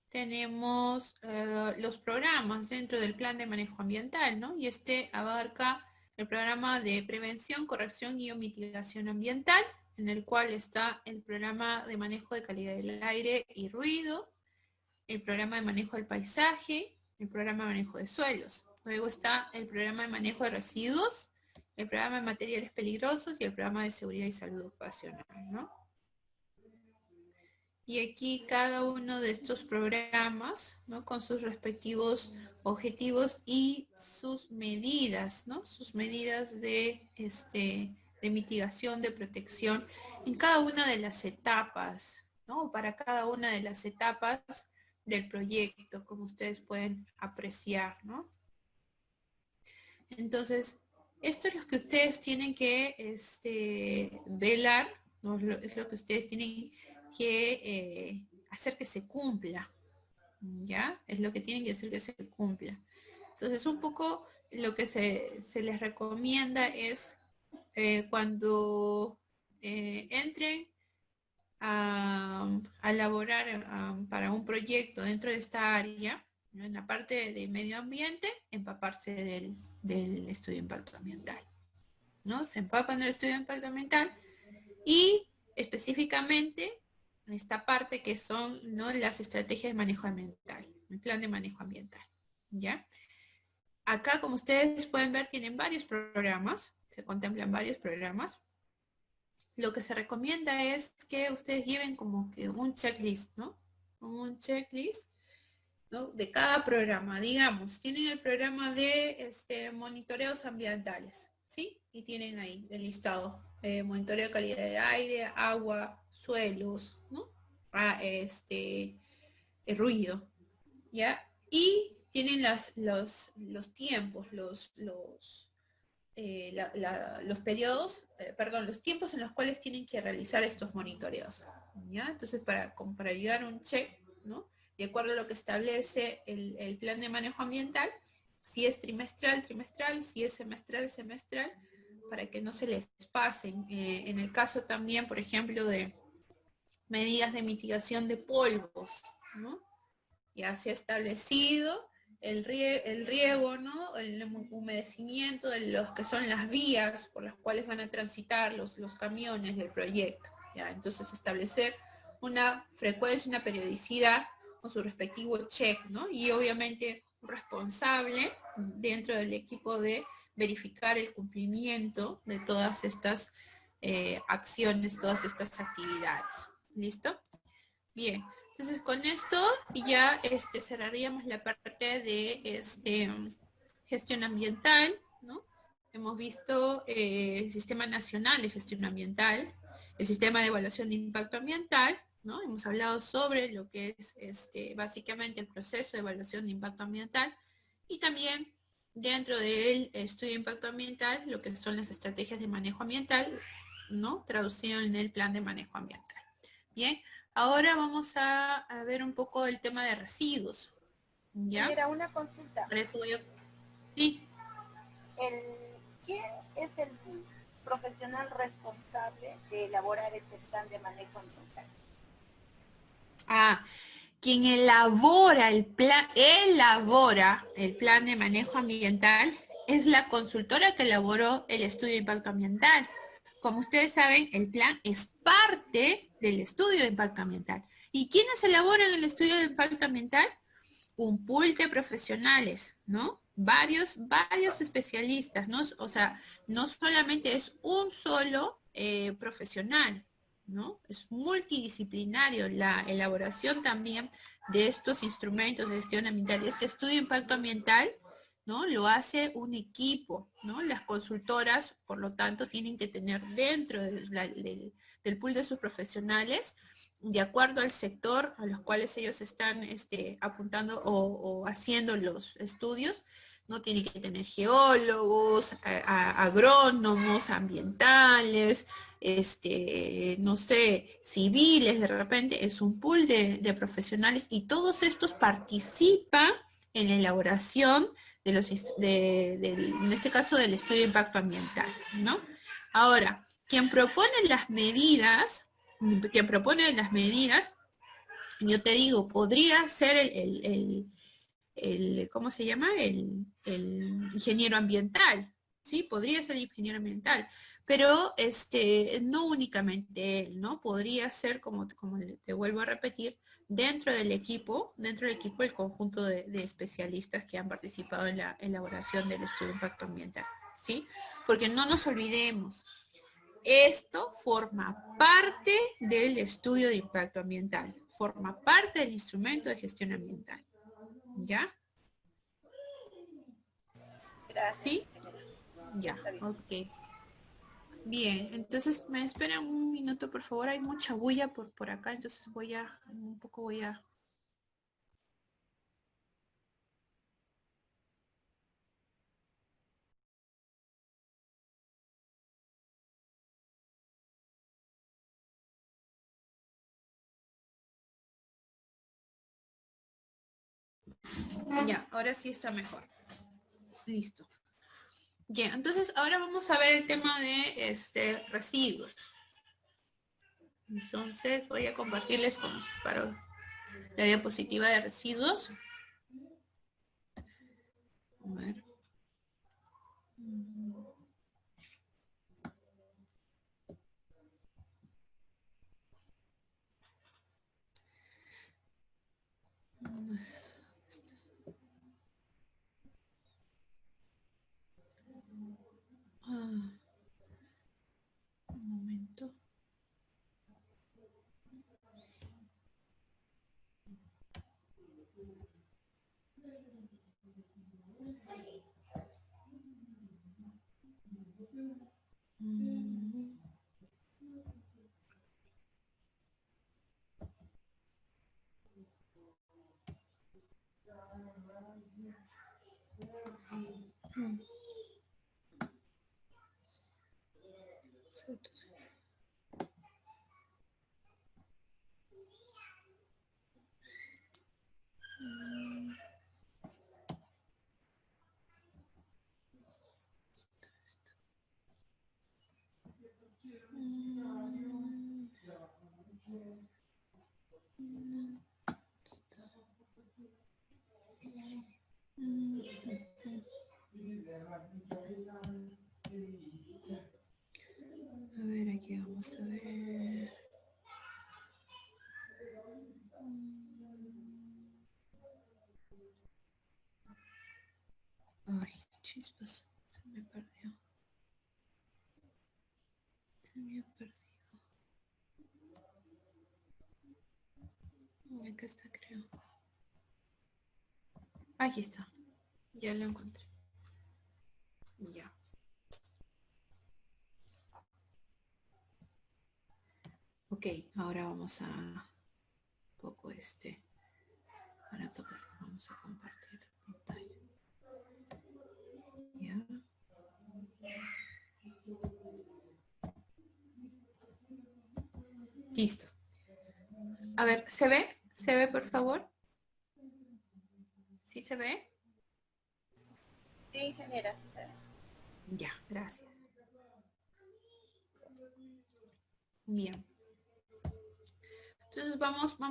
tenemos los programas dentro del plan de manejo ambiental, ¿no? Y este abarca el programa de prevención, corrección y mitigación ambiental, en el cual está el programa de manejo de calidad del aire y ruido, el programa de manejo del paisaje, el programa de manejo de suelos. Luego está el programa de manejo de residuos, el programa de materiales peligrosos y el programa de seguridad y salud ocupacional, ¿no? Y aquí cada uno de estos programas, ¿no? Con sus respectivos objetivos y sus medidas, ¿no? Sus medidas de mitigación, de protección en cada una de las etapas, ¿no? Para cada una de las etapas del proyecto, como ustedes pueden apreciar, ¿no? Entonces, esto es lo que ustedes tienen que velar, ¿no? Es lo que ustedes tienen que hacer que se cumpla, ¿ya? Es lo que tienen que hacer que se cumpla. Entonces, un poco lo que se les recomienda es cuando entren a elaborar para un proyecto dentro de esta área, ¿no? En la parte de medio ambiente, empaparse del estudio de impacto ambiental, ¿no? Se empapan del estudio de impacto ambiental y específicamente esta parte que son, ¿no? Las estrategias de manejo ambiental, el plan de manejo ambiental, ¿ya? Acá, como ustedes pueden ver, tienen varios programas, se contemplan varios programas. Lo que se recomienda es que ustedes lleven como que un checklist, ¿no? Un checklist, ¿no? De cada programa. Digamos, tienen el programa de monitoreos ambientales, ¿sí? Y tienen ahí el listado. Monitoreo de calidad del aire, agua, suelos, ¿no? El ruido, ¿ya? Y tienen los tiempos, los periodos, los tiempos en los cuales tienen que realizar estos monitoreos, ¿ya? Entonces, para llegar a un check, ¿no? De acuerdo a lo que establece el plan de manejo ambiental, si es trimestral, si es semestral, para que no se les pasen. En el caso también, por ejemplo, de medidas de mitigación de polvos, ¿no? Ya se ha establecido el riego, ¿no? El humedecimiento de los que son las vías por las cuales van a transitar los camiones del proyecto, ¿ya? Entonces establecer una frecuencia, una periodicidad con su respectivo check, ¿no? Y obviamente un responsable dentro del equipo de verificar el cumplimiento de todas estas acciones, todas estas actividades. ¿Listo? Bien. Entonces con esto ya cerraríamos la parte de gestión ambiental, ¿no? Hemos visto el Sistema Nacional de Gestión Ambiental, el Sistema de Evaluación de Impacto Ambiental, ¿no? Hemos hablado sobre lo que es básicamente el proceso de evaluación de impacto ambiental y también dentro del estudio de impacto ambiental lo que son las estrategias de manejo ambiental, ¿no? Traducido en el plan de manejo ambiental. Bien. Ahora vamos a ver un poco el tema de residuos. ¿Ya? Mira, una consulta. Por eso voy a... Sí. ¿Quién es el profesional responsable de elaborar ese plan de manejo ambiental? Quien elabora el plan de manejo ambiental es la consultora que elaboró el estudio de impacto ambiental. Como ustedes saben, el plan es parte del estudio de impacto ambiental. ¿Y quiénes elaboran el estudio de impacto ambiental? Un pool de profesionales, ¿no? Varios especialistas, ¿no? O sea, no solamente es un solo profesional, ¿no? Es multidisciplinario la elaboración también de estos instrumentos de gestión ambiental. Este estudio de impacto ambiental, ¿no? Lo hace un equipo, ¿no? Las consultoras, por lo tanto, tienen que tener dentro del pool de sus profesionales, de acuerdo al sector a los cuales ellos están apuntando o haciendo los estudios, ¿no? Tienen que tener geólogos, agrónomos, ambientales, no sé, civiles, de repente, es un pool de profesionales y todos estos participan en la elaboración en este caso del estudio de impacto ambiental, ¿no? Ahora, quien propone las medidas, yo te digo, podría ser ¿cómo se llama? El ingeniero ambiental, ¿sí? Podría ser el ingeniero ambiental, pero no únicamente él, ¿no? Podría ser, como te vuelvo a repetir, dentro del equipo, el conjunto de especialistas que han participado en la elaboración del estudio de impacto ambiental, ¿sí? Porque no nos olvidemos, esto forma parte del estudio de impacto ambiental, forma parte del instrumento de gestión ambiental. ¿Ya? Gracias. ¿Sí? Ya, ok. Bien, entonces me esperan un minuto, por favor. Hay mucha bulla por acá, entonces voy a... Ya, ahora sí está mejor. Listo. Bien, entonces ahora vamos a ver el tema de residuos. Entonces voy a compartirles para la diapositiva de residuos. A ver. Un momento. A ver, aquí vamos a ver. Ay, chispas, se me perdió. Se me ha perdido. Acá está, creo. Aquí está. Ya lo encontré. Ya. Ok, ahora vamos a poco aparato, vamos a compartir pantalla. Ya. Listo. A ver, ¿se ve? ¿Se ve, por favor? ¿Sí se ve? Sí, ingeniera. Ya, gracias. Bien. Entonces vamos a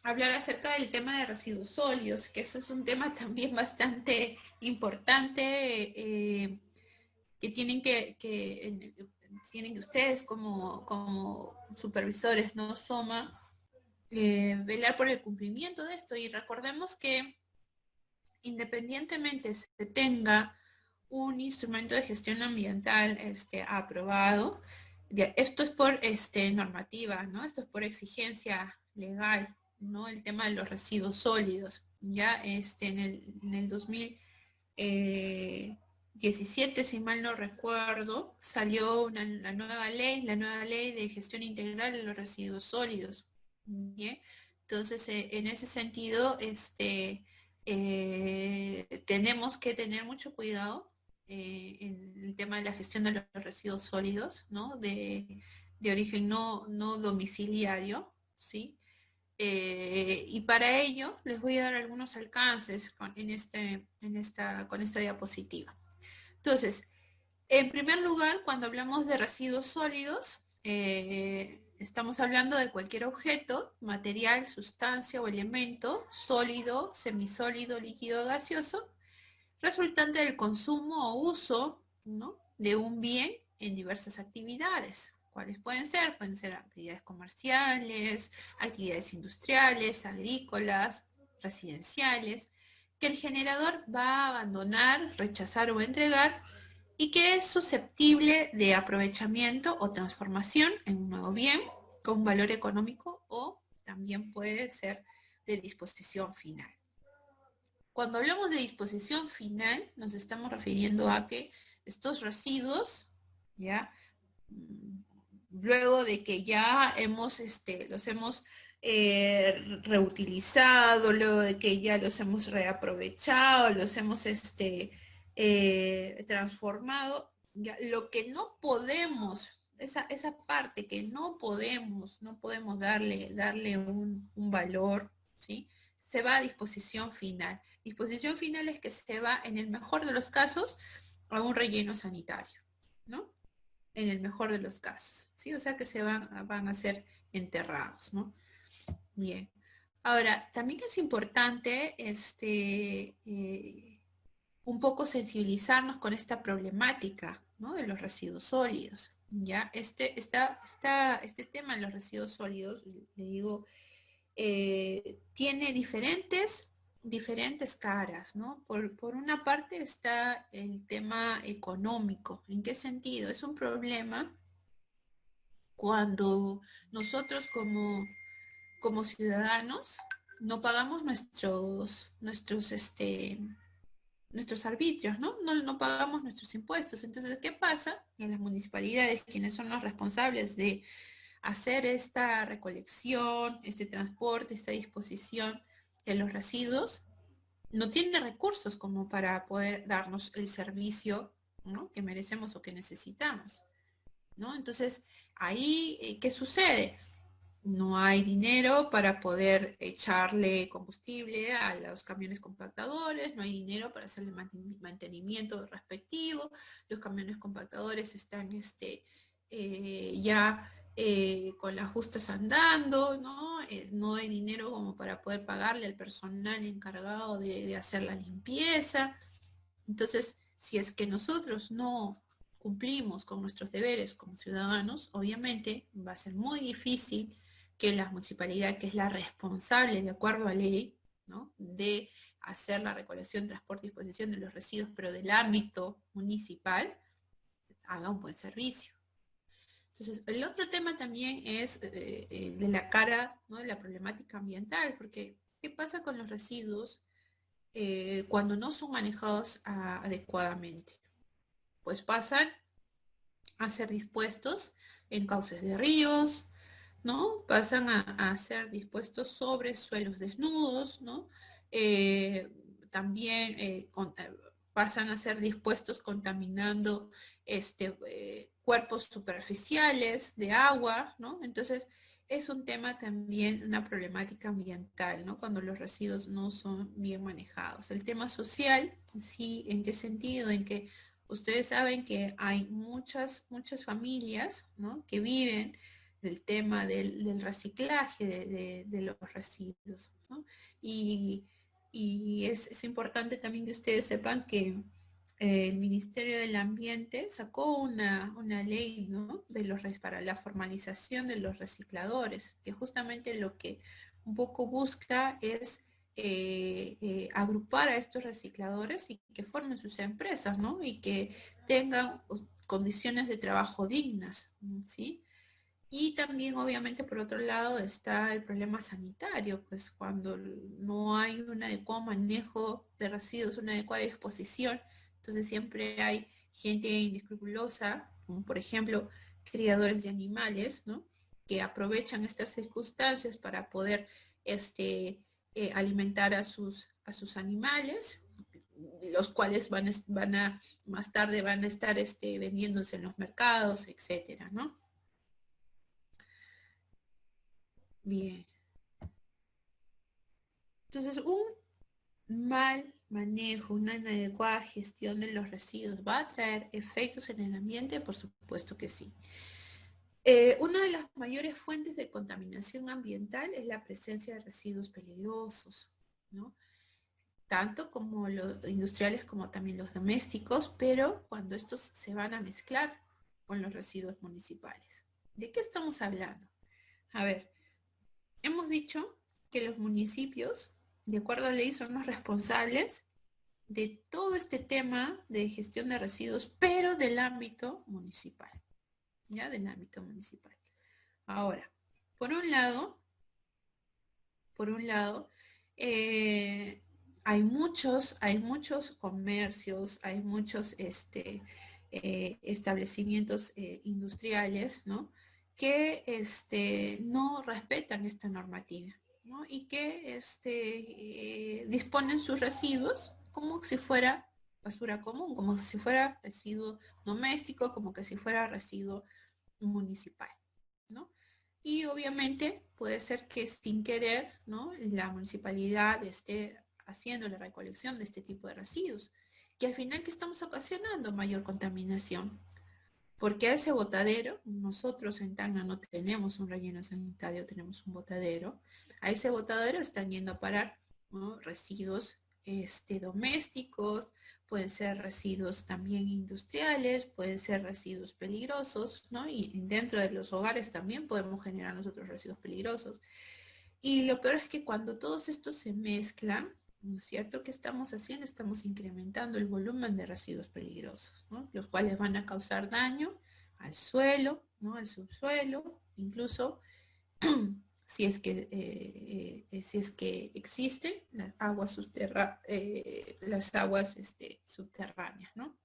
hablar acerca del tema de residuos sólidos, que eso es un tema también bastante importante, que tienen que ustedes como supervisores, ¿no? SOMA, velar por el cumplimiento de esto. Y recordemos que independientemente se tenga un instrumento de gestión ambiental aprobado, esto es por normativa, ¿no? Esto es por exigencia legal, ¿no? El tema de los residuos sólidos. Ya en el 2017, si mal no recuerdo, salió la nueva ley de gestión integral de los residuos sólidos. ¿Bien? Entonces, en ese sentido, tenemos que tener mucho cuidado en el tema de la gestión de los residuos sólidos, ¿no? De origen no domiciliario, ¿sí? Y para ello les voy a dar algunos alcances con esta diapositiva. Entonces, en primer lugar, cuando hablamos de residuos sólidos, estamos hablando de cualquier objeto, material, sustancia o elemento sólido, semisólido, líquido o gaseoso, resultante del consumo o uso, ¿no?, de un bien en diversas actividades. ¿Cuáles pueden ser? Pueden ser actividades comerciales, actividades industriales, agrícolas, residenciales, que el generador va a abandonar, rechazar o entregar, y que es susceptible de aprovechamiento o transformación en un nuevo bien con valor económico, o también puede ser de disposición final. Cuando hablamos de disposición final, nos estamos refiriendo a que estos residuos, ¿ya?, luego de que ya los hemos reutilizado, luego de que ya los hemos reaprovechado, los hemos transformado, ya, lo que no podemos, esa parte que no podemos darle un valor, ¿sí?, se va a disposición final. Disposición final es que se va, en el mejor de los casos, a un relleno sanitario, ¿no? En el mejor de los casos, ¿sí? O sea que se van a ser enterrados, ¿no? Bien. Ahora, también es importante un poco sensibilizarnos con esta problemática, ¿no?, de los residuos sólidos, ¿ya? Este tema de los residuos sólidos, le digo, tiene diferentes caras, ¿no? Por una parte está el tema económico. ¿En qué sentido? Es un problema cuando nosotros como ciudadanos no pagamos nuestros arbitrios, ¿no? No pagamos nuestros impuestos. Entonces, ¿qué pasa? En las municipalidades, quienes son los responsables de hacer esta recolección, este transporte, esta disposición de los residuos, no tiene recursos como para poder darnos el servicio, ¿no?, que merecemos o que necesitamos, ¿no? Entonces, ahí, ¿qué sucede? No hay dinero para poder echarle combustible a los camiones compactadores, no hay dinero para hacerle mantenimiento respectivo, los camiones compactadores están ya con las justas andando, ¿no? No hay dinero como para poder pagarle al personal encargado de hacer la limpieza. Entonces, si es que nosotros no cumplimos con nuestros deberes como ciudadanos, obviamente va a ser muy difícil que la municipalidad, que es la responsable de acuerdo a ley, ¿no?, de hacer la recolección, transporte y disposición de los residuos, pero del ámbito municipal, haga un buen servicio. Entonces, el otro tema también es de la cara, ¿no?, de la problemática ambiental, porque ¿qué pasa con los residuos cuando no son manejados adecuadamente? Pues pasan a ser dispuestos en cauces de ríos, ¿no? Pasan a ser dispuestos sobre suelos desnudos, ¿no? También pasan a ser dispuestos contaminando cuerpos superficiales de agua, ¿no? Entonces, es un tema también, una problemática ambiental, ¿no?, cuando los residuos no son bien manejados. El tema social, sí, ¿en qué sentido? En que ustedes saben que hay muchas familias, ¿no?, que viven del tema del reciclaje de los residuos, ¿no? Y es importante también que ustedes sepan que el Ministerio del Ambiente sacó una ley, ¿no?, para la formalización de los recicladores, que justamente lo que un poco busca es agrupar a estos recicladores y que formen sus empresas, ¿no?, y que tengan condiciones de trabajo dignas, ¿sí? Y también, obviamente, por otro lado está el problema sanitario, pues cuando no hay un adecuado manejo de residuos, una adecuada disposición, entonces siempre hay gente inescrupulosa, como por ejemplo criadores de animales, ¿no?, que aprovechan estas circunstancias para poder alimentar a sus animales, los cuales más tarde van a estar vendiéndose en los mercados, etcétera, ¿no? Bien. Entonces, un mal manejo, una inadecuada gestión de los residuos, ¿va a traer efectos en el ambiente? Por supuesto que sí. Una de las mayores fuentes de contaminación ambiental es la presencia de residuos peligrosos, ¿no? Tanto como los industriales como también los domésticos, pero cuando estos se van a mezclar con los residuos municipales. ¿De qué estamos hablando? A ver, hemos dicho que los municipios, de acuerdo a la ley, son los responsables de todo este tema de gestión de residuos, pero del ámbito municipal, ¿ya? Del ámbito municipal. Ahora, por un lado, hay muchos comercios, hay muchos establecimientos industriales, ¿no? Que no respetan esta normativa, ¿no? Y que disponen sus residuos como si fuera basura común, como si fuera residuo doméstico, como que si fuera residuo municipal, ¿no? Y obviamente puede ser que sin querer, ¿no?, la municipalidad esté haciendo la recolección de este tipo de residuos, que al final, ¿qué estamos ocasionando? Mayor contaminación. Porque a ese botadero, nosotros en Tacna no tenemos un relleno sanitario, tenemos un botadero. A ese botadero están yendo a parar, ¿no?, residuos domésticos, pueden ser residuos también industriales, pueden ser residuos peligrosos, ¿no? Y dentro de los hogares también podemos generar nosotros residuos peligrosos. Y lo peor es que cuando todos estos se mezclan, ¿no es cierto? ¿Qué estamos haciendo? Estamos incrementando el volumen de residuos peligrosos, ¿no? Los cuales van a causar daño al suelo, ¿no?, al subsuelo, incluso si es que existen las aguas subterráneas, ¿no?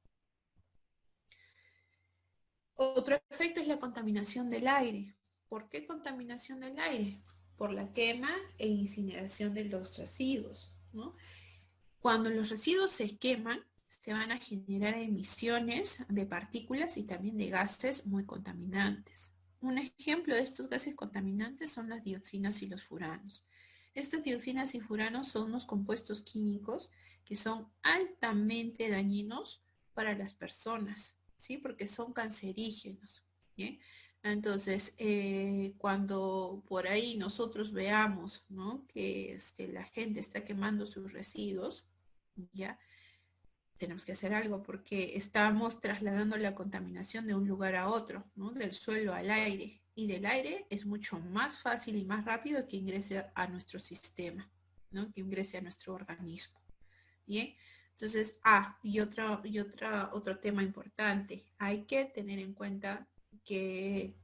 Otro efecto es la contaminación del aire. ¿Por qué contaminación del aire? Por la quema e incineración de los residuos, ¿no? Cuando los residuos se queman, se van a generar emisiones de partículas y también de gases muy contaminantes. Un ejemplo de estos gases contaminantes son las dioxinas y los furanos. Estas dioxinas y furanos son unos compuestos químicos que son altamente dañinos para las personas, ¿sí? Porque son cancerígenos, ¿bien? Entonces, cuando por ahí nosotros veamos, ¿no?, que la gente está quemando sus residuos, ¿ya?, tenemos que hacer algo porque estamos trasladando la contaminación de un lugar a otro, ¿no?, del suelo al aire. Y del aire es mucho más fácil y más rápido que ingrese a nuestro sistema, ¿no?, que ingrese a nuestro organismo. Bien, entonces, otro tema importante. Hay que tener en cuenta que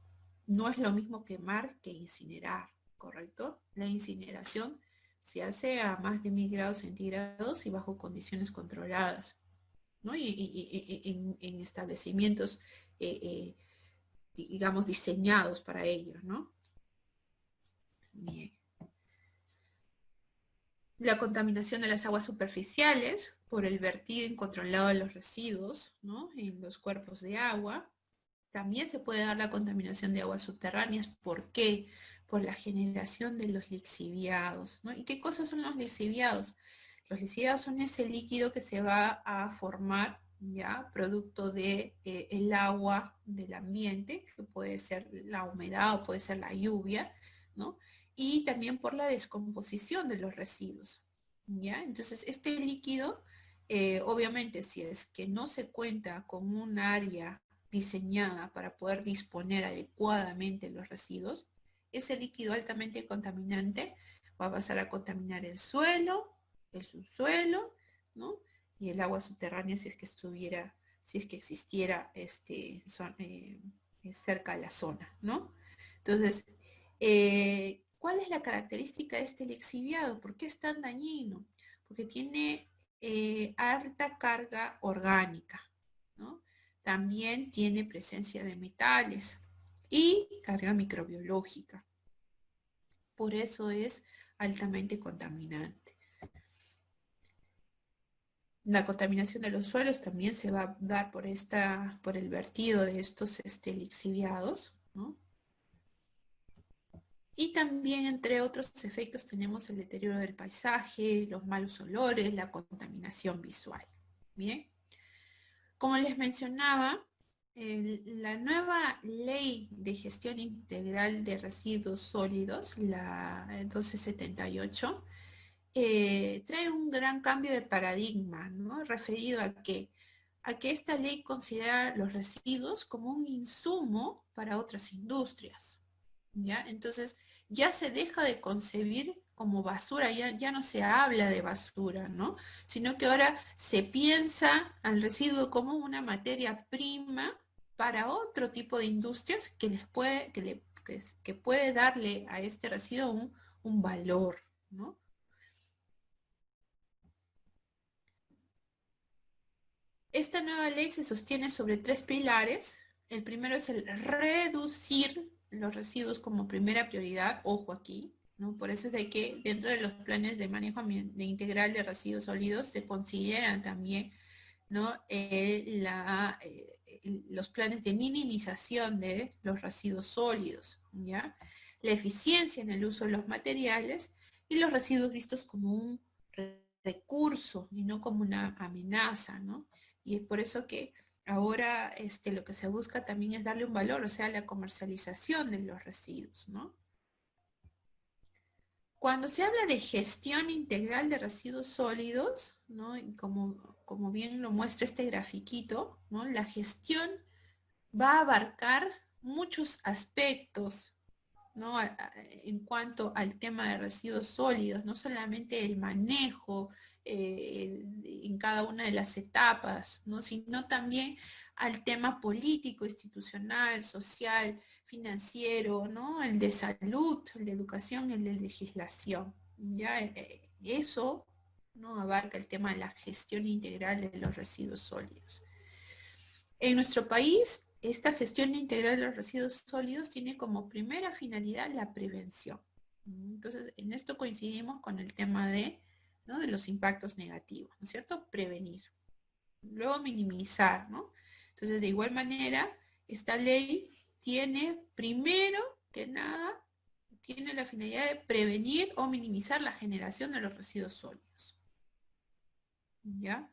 no es lo mismo quemar que incinerar, ¿correcto? La incineración se hace a más de 1000 grados centígrados y bajo condiciones controladas, ¿no? Y en establecimientos, digamos, diseñados para ello, ¿no? Bien. La contaminación de las aguas superficiales por el vertido incontrolado de los residuos, ¿no?, en los cuerpos de agua. También se puede dar la contaminación de aguas subterráneas. ¿Por qué? Por la generación de los lixiviados, ¿no? ¿Y qué cosas son los lixiviados? Los lixiviados son ese líquido que se va a formar, ya, producto de el agua del ambiente, que puede ser la humedad o puede ser la lluvia, ¿no? Y también por la descomposición de los residuos, ¿ya? Entonces, este líquido, obviamente, si es que no se cuenta con un área diseñada para poder disponer adecuadamente los residuos, ese líquido altamente contaminante va a pasar a contaminar el suelo, el subsuelo, ¿no?, y el agua subterránea si es que existiera cerca de la zona, ¿no? Entonces, ¿cuál es la característica de este lixiviado? ¿Por qué es tan dañino? Porque tiene alta carga orgánica, ¿no? También tiene presencia de metales y carga microbiológica. Por eso es altamente contaminante. La contaminación de los suelos también se va a dar por el vertido de estos lixiviados, ¿no? Y también, entre otros efectos, tenemos el deterioro del paisaje, los malos olores, la contaminación visual. Bien. Como les mencionaba, la nueva ley de gestión integral de residuos sólidos, la 1278, trae un gran cambio de paradigma, ¿no? Referido a que esta ley considera los residuos como un insumo para otras industrias, ¿ya? Entonces, ya se deja de concebir como basura, ya no se habla de basura, ¿no? Sino que ahora se piensa al residuo como una materia prima para otro tipo de industrias que puede darle a este residuo un valor, ¿no? Esta nueva ley se sostiene sobre 3 pilares. El primero es el reducir los residuos como primera prioridad, ojo aquí, ¿no? Por eso es de que dentro de los planes de manejo integral de residuos sólidos se consideran también, ¿no? Los planes de minimización de los residuos sólidos, ¿ya? La eficiencia en el uso de los materiales y los residuos vistos como un recurso y no como una amenaza, ¿no? Y es por eso que ahora lo que se busca también es darle un valor, o sea, la comercialización de los residuos, ¿no? Cuando se habla de gestión integral de residuos sólidos, ¿no? Y como bien lo muestra este grafiquito, ¿no? La gestión va a abarcar muchos aspectos, ¿no? En cuanto al tema de residuos sólidos, no solamente el manejo en cada una de las etapas, ¿no? Sino también al tema político, institucional, social, financiero, ¿no? El de salud, el de educación, el de legislación. ¿Ya? Eso, ¿no? Abarca el tema de la gestión integral de los residuos sólidos. En nuestro país, esta gestión integral de los residuos sólidos tiene como primera finalidad la prevención. Entonces, en esto coincidimos con el tema ¿no? de los impactos negativos, ¿no es cierto? Prevenir. Luego minimizar, ¿no? Entonces, de igual manera, esta ley tiene, primero que nada, tiene la finalidad de prevenir o minimizar la generación de los residuos sólidos. ¿Ya?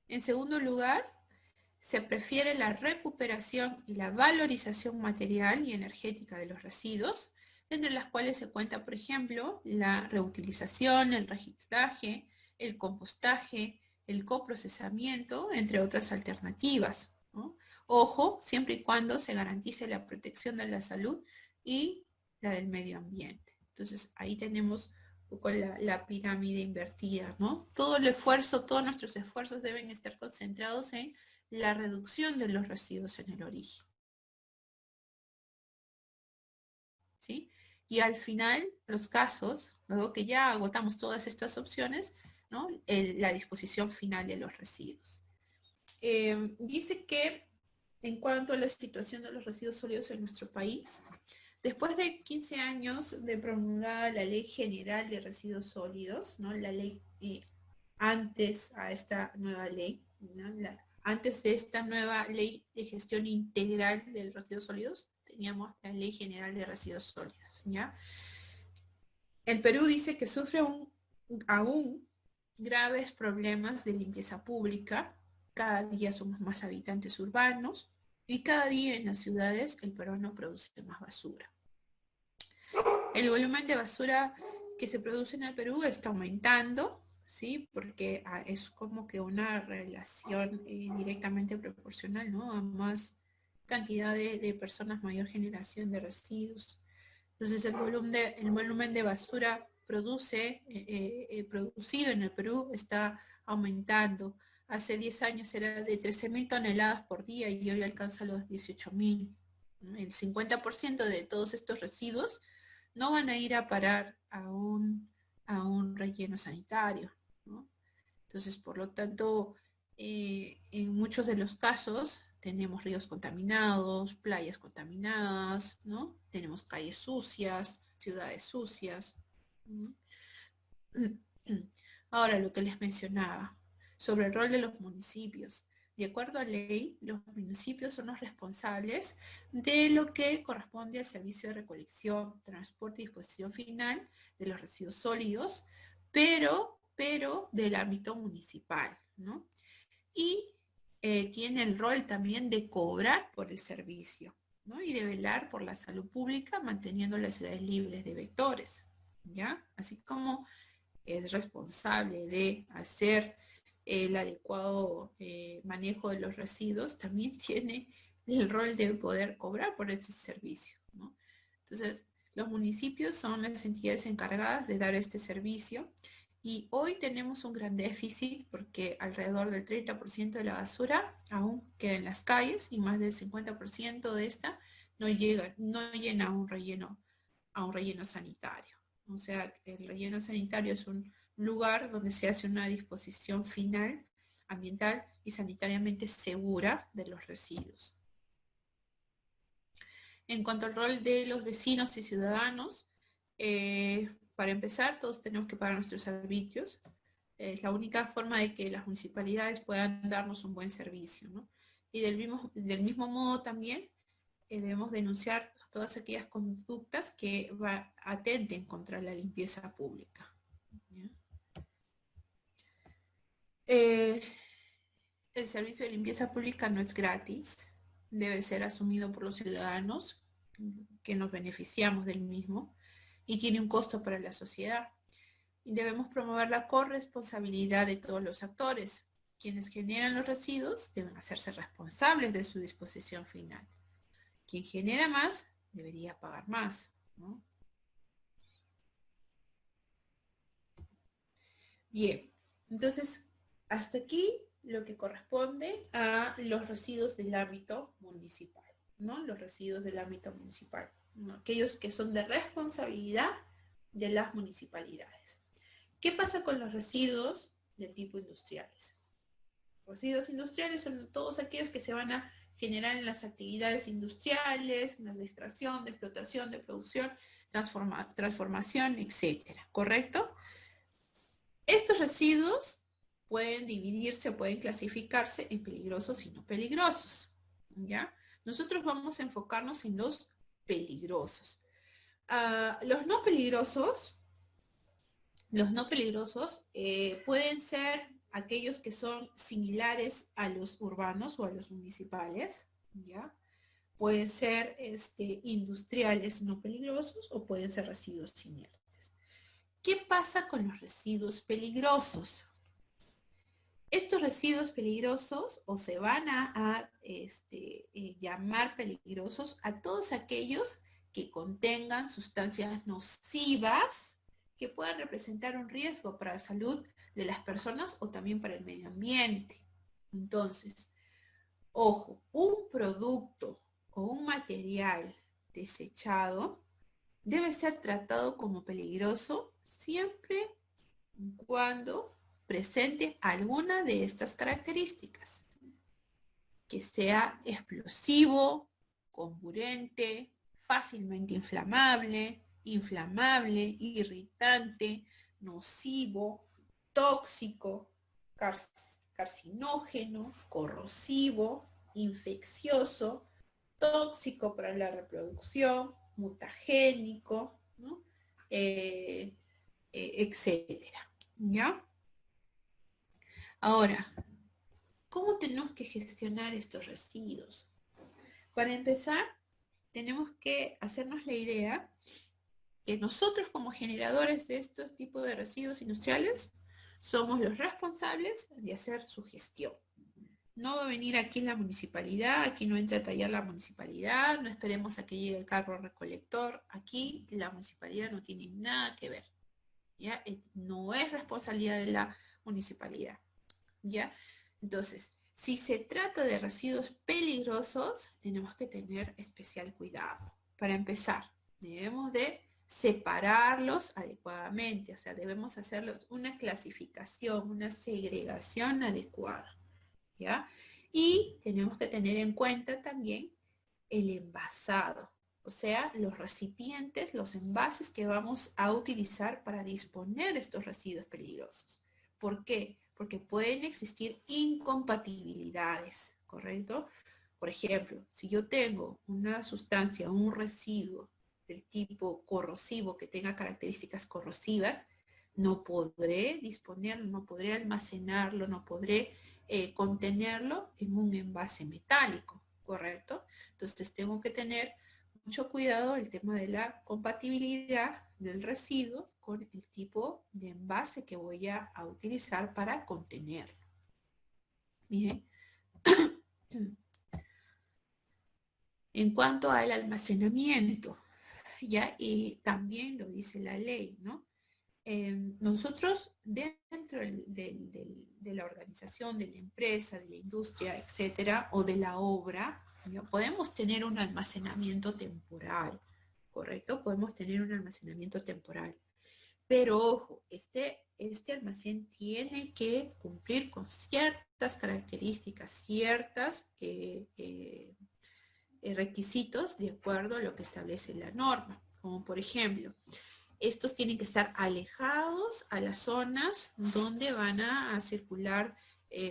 En segundo lugar, se prefiere la recuperación y la valorización material y energética de los residuos, entre las cuales se cuenta, por ejemplo, la reutilización, el reciclaje, el compostaje, el coprocesamiento, entre otras alternativas, ¿no? Ojo, siempre y cuando se garantice la protección de la salud y la del medio ambiente. Entonces, ahí tenemos un poco la pirámide invertida, ¿no? Todo el esfuerzo, todos nuestros esfuerzos deben estar concentrados en la reducción de los residuos en el origen. ¿Sí? Y al final, los casos, luego que ya agotamos todas estas opciones, ¿no? La disposición final de los residuos. Dice que en cuanto a la situación de los residuos sólidos en nuestro país, después de 15 años de promulgada la Ley General de Residuos Sólidos, ¿no? La ley antes a esta nueva ley, ¿no? Antes de esta nueva ley de gestión integral de residuos sólidos, teníamos la Ley General de Residuos Sólidos, ¿ya? El Perú dice que sufre aún graves problemas de limpieza pública. Cada día somos más habitantes urbanos y cada día en las ciudades el peruano produce más basura. El volumen de basura que se produce en el Perú está aumentando, ¿sí? Porque es como que una relación directamente proporcional, ¿no? A más cantidad de personas, mayor generación de residuos. Entonces el volumen de basura producido en el Perú está aumentando. Hace 10 años era de 13.000 toneladas por día y hoy alcanza los 18.000. El 50% de todos estos residuos no van a ir a parar a un relleno sanitario, ¿no? Entonces, por lo tanto, en muchos de los casos tenemos ríos contaminados, playas contaminadas, ¿no? Tenemos calles sucias, ciudades sucias, ¿no? Ahora, lo que les mencionaba sobre el rol de los municipios. De acuerdo a ley, los municipios son los responsables de lo que corresponde al servicio de recolección, transporte y disposición final de los residuos sólidos, pero del ámbito municipal, ¿no? Y tiene el rol también de cobrar por el servicio, ¿no? Y de velar por la salud pública, manteniendo las ciudades libres de vectores, ¿ya? Así como es responsable de hacer el adecuado manejo de los residuos, también tiene el rol de poder cobrar por este servicio, ¿no? Entonces, los municipios son las entidades encargadas de dar este servicio y hoy tenemos un gran déficit porque alrededor del 30% de la basura aún queda en las calles y más del 50% de esta no llena a un relleno sanitario. O sea, el relleno sanitario es un lugar donde se hace una disposición final, ambiental y sanitariamente segura de los residuos. En cuanto al rol de los vecinos y ciudadanos, para empezar, todos tenemos que pagar nuestros arbitrios. Es la única forma de que las municipalidades puedan darnos un buen servicio, ¿no? Y del mismo modo también debemos denunciar todas aquellas conductas que atenten contra la limpieza pública. El servicio de limpieza pública no es gratis, debe ser asumido por los ciudadanos que nos beneficiamos del mismo y tiene un costo para la sociedad. Y debemos promover la corresponsabilidad de todos los actores. Quienes generan los residuos deben hacerse responsables de su disposición final. Quien genera más debería pagar más, ¿no? Bien, entonces hasta aquí lo que corresponde a los residuos del ámbito municipal, ¿no? Los residuos del ámbito municipal, ¿no? Aquellos que son de responsabilidad de las municipalidades. ¿Qué pasa con los residuos del tipo industriales? Residuos industriales son todos aquellos que se van a generar en las actividades industriales, en la de extracción, de explotación, de producción, transformación, etcétera, ¿correcto? Estos residuos pueden dividirse, pueden clasificarse en peligrosos y no peligrosos, ¿ya? Nosotros vamos a enfocarnos en los peligrosos. Los no peligrosos pueden ser aquellos que son similares a los urbanos o a los municipales, ¿ya? Pueden ser industriales no peligrosos o pueden ser residuos inertes. ¿Qué pasa con los residuos peligrosos? Estos residuos peligrosos o se van a llamar peligrosos a todos aquellos que contengan sustancias nocivas que puedan representar un riesgo para la salud de las personas o también para el medio ambiente. Entonces, ojo, un producto o un material desechado debe ser tratado como peligroso siempre y cuando presente alguna de estas características. Que sea explosivo, comburente, fácilmente inflamable, irritante, nocivo, tóxico, carcinógeno, corrosivo, infeccioso, tóxico para la reproducción, mutagénico, ¿no? Etcétera, ¿ya? Ahora, ¿cómo tenemos que gestionar estos residuos? Para empezar, tenemos que hacernos la idea que nosotros como generadores de estos tipos de residuos industriales somos los responsables de hacer su gestión. No va a venir aquí la municipalidad, aquí no entra a tallar la municipalidad, no esperemos a que llegue el carro recolector, aquí la municipalidad no tiene nada que ver, ¿ya? No es responsabilidad de la municipalidad, ¿ya? Entonces, si se trata de residuos peligrosos, tenemos que tener especial cuidado. Para empezar, debemos de separarlos adecuadamente, o sea, debemos hacerlos una clasificación, una segregación adecuada, ¿ya? Y tenemos que tener en cuenta también el envasado, o sea, los recipientes, los envases que vamos a utilizar para disponer estos residuos peligrosos. ¿Por qué? porque pueden existir incompatibilidades, ¿correcto? Por ejemplo, si yo tengo una sustancia, un residuo del tipo corrosivo que tenga características corrosivas, no podré disponerlo, no podré almacenarlo, no podré contenerlo en un envase metálico, ¿correcto? Entonces tengo que tener mucho cuidado el tema de la compatibilidad del residuo con el tipo de envase que voy a utilizar para contenerlo. Bien. En cuanto al almacenamiento, ya, y también lo dice la ley, ¿no? Nosotros dentro de la organización, de la empresa, de la industria, etcétera, o de la obra, ¿no? Podemos tener un almacenamiento temporal, ¿correcto? Podemos tener un almacenamiento temporal. Pero ojo, este almacén tiene que cumplir con ciertas características, ciertas requisitos de acuerdo a lo que establece la norma. Como por ejemplo, estos tienen que estar alejados a las zonas donde van a circular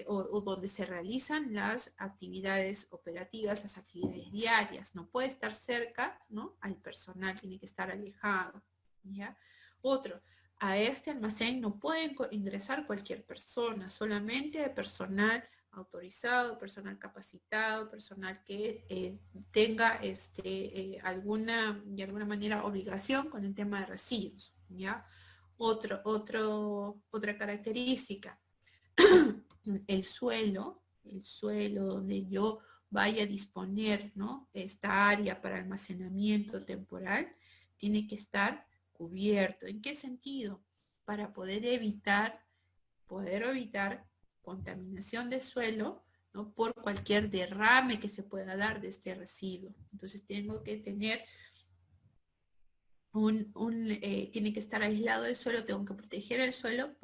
o donde se realizan las actividades operativas, las actividades diarias. No puede estar cerca, ¿no?, al personal, tiene que estar alejado, ¿ya? Otro, a este almacén no pueden ingresar cualquier persona, solamente personal autorizado, personal capacitado, personal que tenga de alguna manera obligación con el tema de residuos, ¿ya? Otra característica, el suelo donde yo vaya a disponer, ¿no?, esta área para almacenamiento temporal, tiene que estar cubierto. ¿En qué sentido? Para poder evitar contaminación de suelo, ¿no?, por cualquier derrame que se pueda dar de este residuo. Entonces tengo que tener tiene que estar aislado del suelo, tengo que proteger el suelo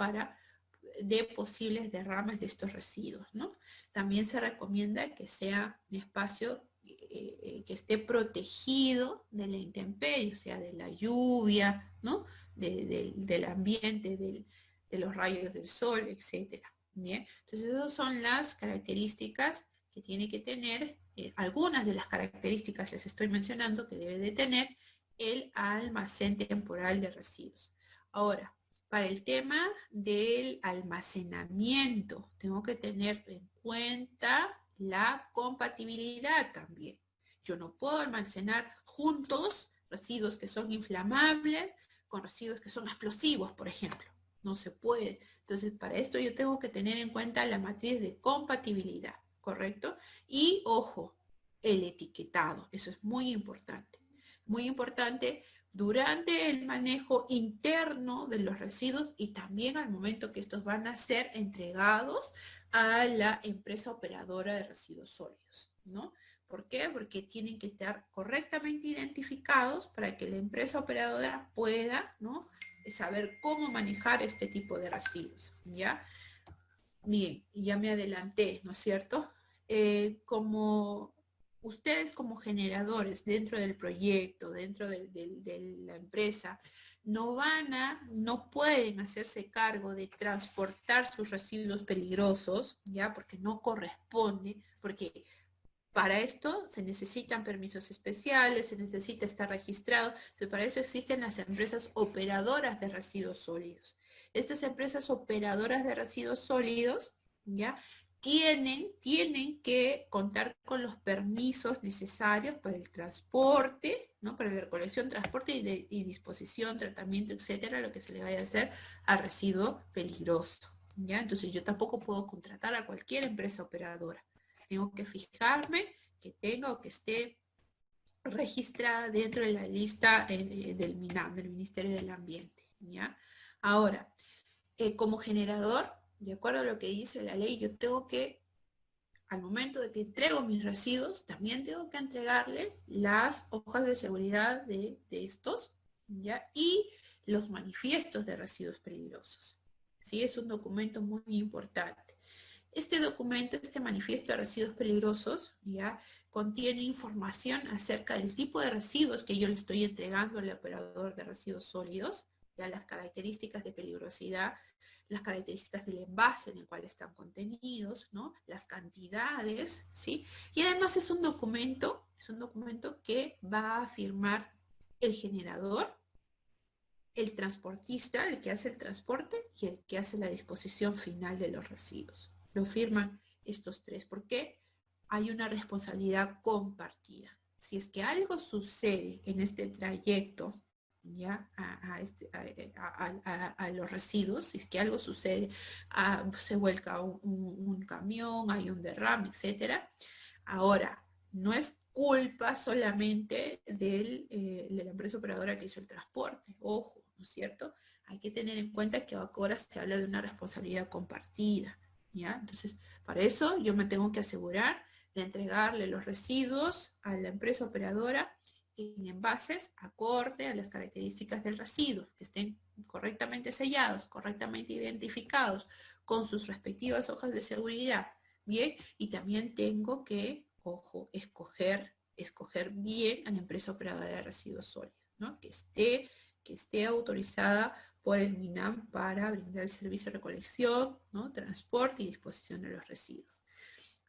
de posibles derrames de estos residuos, ¿no? También se recomienda que sea un espacio que esté protegido de la intemperie, o sea, de la lluvia, ¿no?, del ambiente, de los rayos del sol, etcétera. Bien, entonces esas son las características que tiene que tener, algunas de las características les estoy mencionando que debe de tener el almacén temporal de residuos. Ahora, para el tema del almacenamiento, tengo que tener en cuenta la compatibilidad también. Yo no puedo almacenar juntos residuos que son inflamables con residuos que son explosivos, por ejemplo. No se puede. Entonces, para esto yo tengo que tener en cuenta la matriz de compatibilidad, ¿correcto? Y, ojo, el etiquetado. Eso es muy importante. Muy importante durante el manejo interno de los residuos y también al momento que estos van a ser entregados a la empresa operadora de residuos sólidos, ¿no? ¿Por qué? Porque tienen que estar correctamente identificados para que la empresa operadora pueda, ¿no?, saber cómo manejar este tipo de residuos, ¿ya? Bien, ya me adelanté, ¿no es cierto? Como ustedes como generadores dentro del proyecto, dentro de la empresa, no pueden hacerse cargo de transportar sus residuos peligrosos, ¿ya? Porque no corresponde, porque para esto se necesitan permisos especiales, se necesita estar registrado. Entonces, para eso existen las empresas operadoras de residuos sólidos. Estas empresas operadoras de residuos sólidos, ¿ya?, tienen que contar con los permisos necesarios para el transporte, ¿no?, para la recolección, transporte y disposición, tratamiento, etcétera, lo que se le vaya a hacer al residuo peligroso, ¿ya? Entonces yo tampoco puedo contratar a cualquier empresa operadora. Tengo que fijarme que tenga o que esté registrada dentro de la lista del MINAM, del Ministerio del Ambiente, ¿ya? Ahora, como generador, de acuerdo a lo que dice la ley, yo tengo que, al momento de que entrego mis residuos, también tengo que entregarle las hojas de seguridad de estos, ¿ya?, y los manifiestos de residuos peligrosos. ¿Sí? Es un documento muy importante. Este documento, este manifiesto de residuos peligrosos, ya contiene información acerca del tipo de residuos que yo le estoy entregando al operador de residuos sólidos, ya las características de peligrosidad, las características del envase en el cual están contenidos, ¿no? Las cantidades, ¿sí? Y además es un documento que va a firmar el generador, el transportista, el que hace el transporte y el que hace la disposición final de los residuos. Lo firman estos tres. ¿Por qué? Hay una responsabilidad compartida. Si es que algo sucede en este trayecto, ¿ya? A los residuos, si es que algo sucede, se vuelca un camión, hay un derrame, etcétera. Ahora, no es culpa solamente de la empresa operadora que hizo el transporte, ojo, ¿no es cierto? Hay que tener en cuenta que ahora se habla de una responsabilidad compartida, ¿ya? Entonces, para eso yo me tengo que asegurar de entregarle los residuos a la empresa operadora en envases acorde a las características del residuo, que estén correctamente sellados, correctamente identificados, con sus respectivas hojas de seguridad, ¿bien? Y también tengo que, ojo, escoger bien a la empresa operadora de residuos sólidos, ¿no? Que esté autorizada por el MINAM para brindar el servicio de recolección, ¿no? Transporte y disposición de los residuos.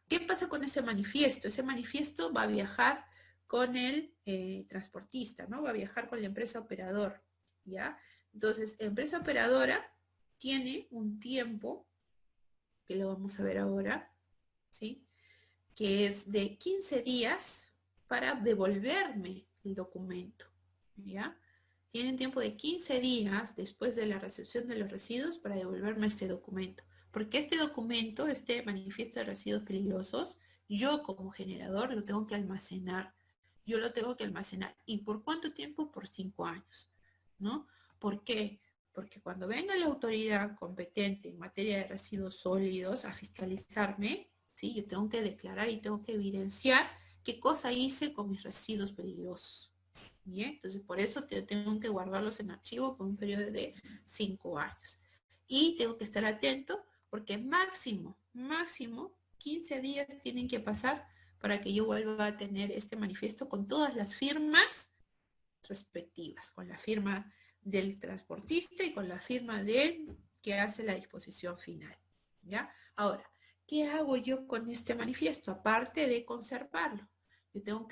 ¿Qué pasa con ese manifiesto? Ese manifiesto va a viajar con el transportista, ¿no? Va a viajar con la empresa operadora, ¿ya? Entonces, la empresa operadora tiene un tiempo, que lo vamos a ver ahora, ¿sí? Que es de 15 días para devolverme el documento, ¿ya? Tienen tiempo de 15 días después de la recepción de los residuos para devolverme este documento. Porque este documento, este manifiesto de residuos peligrosos, yo como generador lo tengo que almacenar. Yo lo tengo que almacenar. ¿Y por cuánto tiempo? Por 5 años, ¿no? ¿Por qué? Porque cuando venga la autoridad competente en materia de residuos sólidos a fiscalizarme, ¿sí? Yo tengo que declarar y tengo que evidenciar qué cosa hice con mis residuos peligrosos. Bien, entonces por eso tengo que guardarlos en archivo por un periodo de 5 años. Y tengo que estar atento porque máximo 15 días tienen que pasar para que yo vuelva a tener este manifiesto con todas las firmas respectivas, con la firma del transportista y con la firma del que hace la disposición final, ¿ya? Ahora, ¿qué hago yo con este manifiesto? Aparte de conservarlo, yo tengo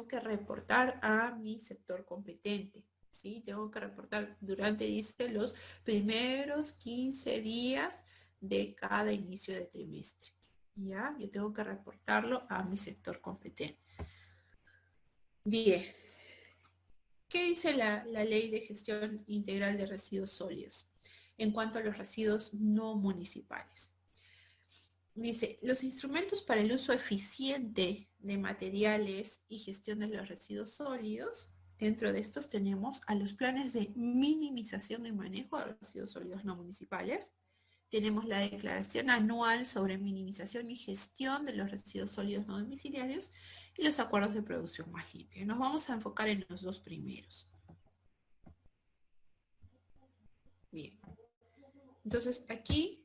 que reportar a mi sector competente, ¿sí? Tengo que reportar durante, dice, los primeros 15 días de cada inicio de trimestre, ¿ya? Yo tengo que reportarlo a mi sector competente. Bien. ¿Qué dice la Ley de Gestión Integral de Residuos Sólidos en cuanto a los residuos no municipales? Dice, los instrumentos para el uso eficiente de materiales y gestión de los residuos sólidos, dentro de estos tenemos a los planes de minimización y manejo de residuos sólidos no municipales, tenemos la declaración anual sobre minimización y gestión de los residuos sólidos no domiciliarios y los acuerdos de producción más limpia. Nos vamos a enfocar en los dos primeros. Bien. Entonces aquí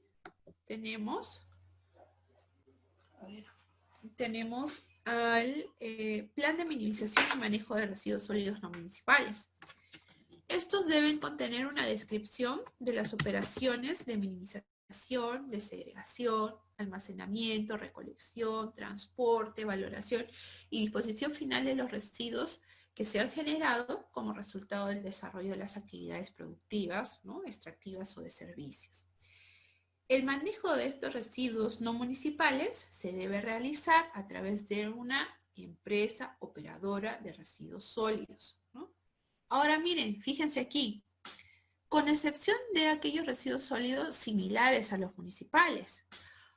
tenemos al plan de minimización y manejo de residuos sólidos no municipales. Estos deben contener una descripción de las operaciones de minimización, de segregación, almacenamiento, recolección, transporte, valoración y disposición final de los residuos que se han generado como resultado del desarrollo de las actividades productivas, ¿no? Extractivas o de servicios. El manejo de estos residuos no municipales se debe realizar a través de una empresa operadora de residuos sólidos, ¿no? Ahora miren, fíjense aquí, con excepción de aquellos residuos sólidos similares a los municipales.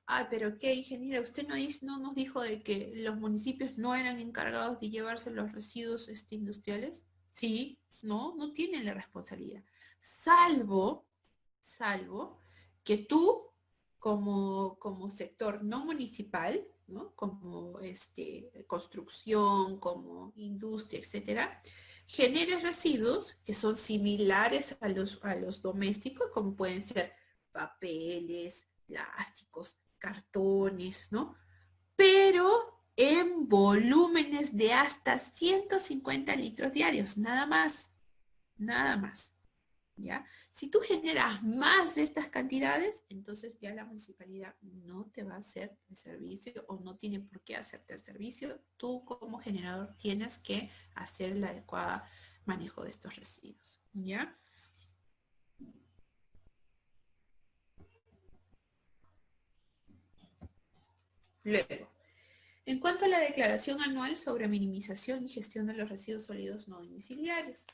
Ah, pero qué, ingeniera, usted no nos dijo de que los municipios no eran encargados de llevarse los residuos industriales. Sí, no tienen la responsabilidad. Salvo que tú, como sector no municipal, ¿no? Como construcción, como industria, etcétera, generes residuos que son similares a los domésticos, como pueden ser papeles, plásticos, cartones, ¿no? Pero en volúmenes de hasta 150 litros diarios, nada más. nada más. ¿Ya? Si tú generas más de estas cantidades, entonces ya la municipalidad no te va a hacer el servicio o no tiene por qué hacerte el servicio. Tú como generador tienes que hacer el adecuado manejo de estos residuos. ¿Ya? Luego, en cuanto a la declaración anual sobre minimización y gestión de los residuos sólidos no domiciliarios,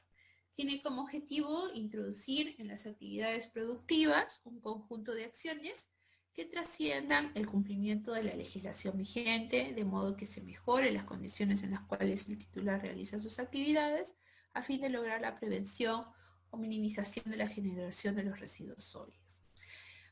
tiene como objetivo introducir en las actividades productivas un conjunto de acciones que trasciendan el cumplimiento de la legislación vigente, de modo que se mejoren las condiciones en las cuales el titular realiza sus actividades, a fin de lograr la prevención o minimización de la generación de los residuos sólidos.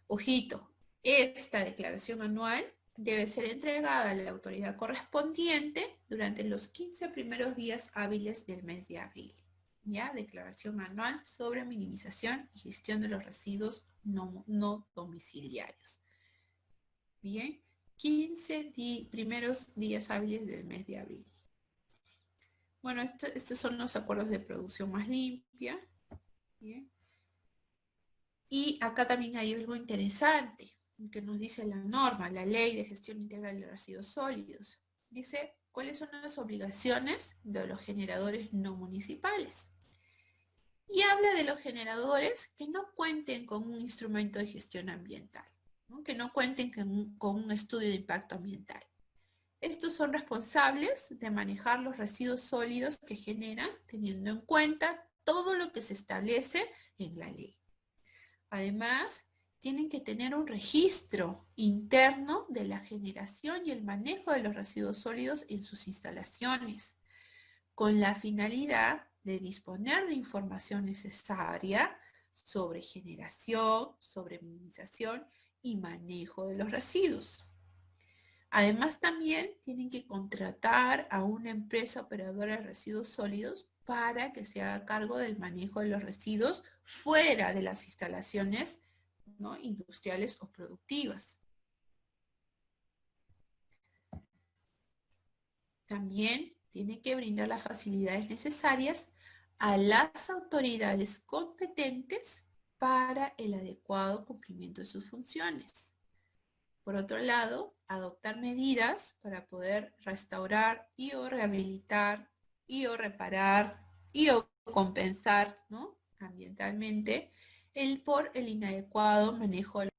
Ojito, esta declaración anual debe ser entregada a la autoridad correspondiente durante los 15 primeros días hábiles del mes de abril. ¿Ya? Declaración anual sobre minimización y gestión de los residuos no domiciliarios. Bien, 15 primeros días hábiles del mes de abril. Bueno, estos son los acuerdos de producción más limpia. Bien. Y acá también hay algo interesante que nos dice la norma, la Ley de Gestión Integral de Residuos Sólidos. Dice cuáles son las obligaciones de los generadores no municipales. Y habla de los generadores que no cuenten con un instrumento de gestión ambiental, ¿no? Que no cuenten con un estudio de impacto ambiental. Estos son responsables de manejar los residuos sólidos que generan, teniendo en cuenta todo lo que se establece en la ley. Además, tienen que tener un registro interno de la generación y el manejo de los residuos sólidos en sus instalaciones, con la finalidad de disponer de información necesaria sobre generación, sobre minimización y manejo de los residuos. Además, también tienen que contratar a una empresa operadora de residuos sólidos para que se haga cargo del manejo de los residuos fuera de las instalaciones, ¿no?, industriales o productivas. También tiene que brindar las facilidades necesarias a las autoridades competentes para el adecuado cumplimiento de sus funciones. Por otro lado, adoptar medidas para poder restaurar y o rehabilitar y o reparar y o compensar, ¿no?, ambientalmente por el inadecuado manejo de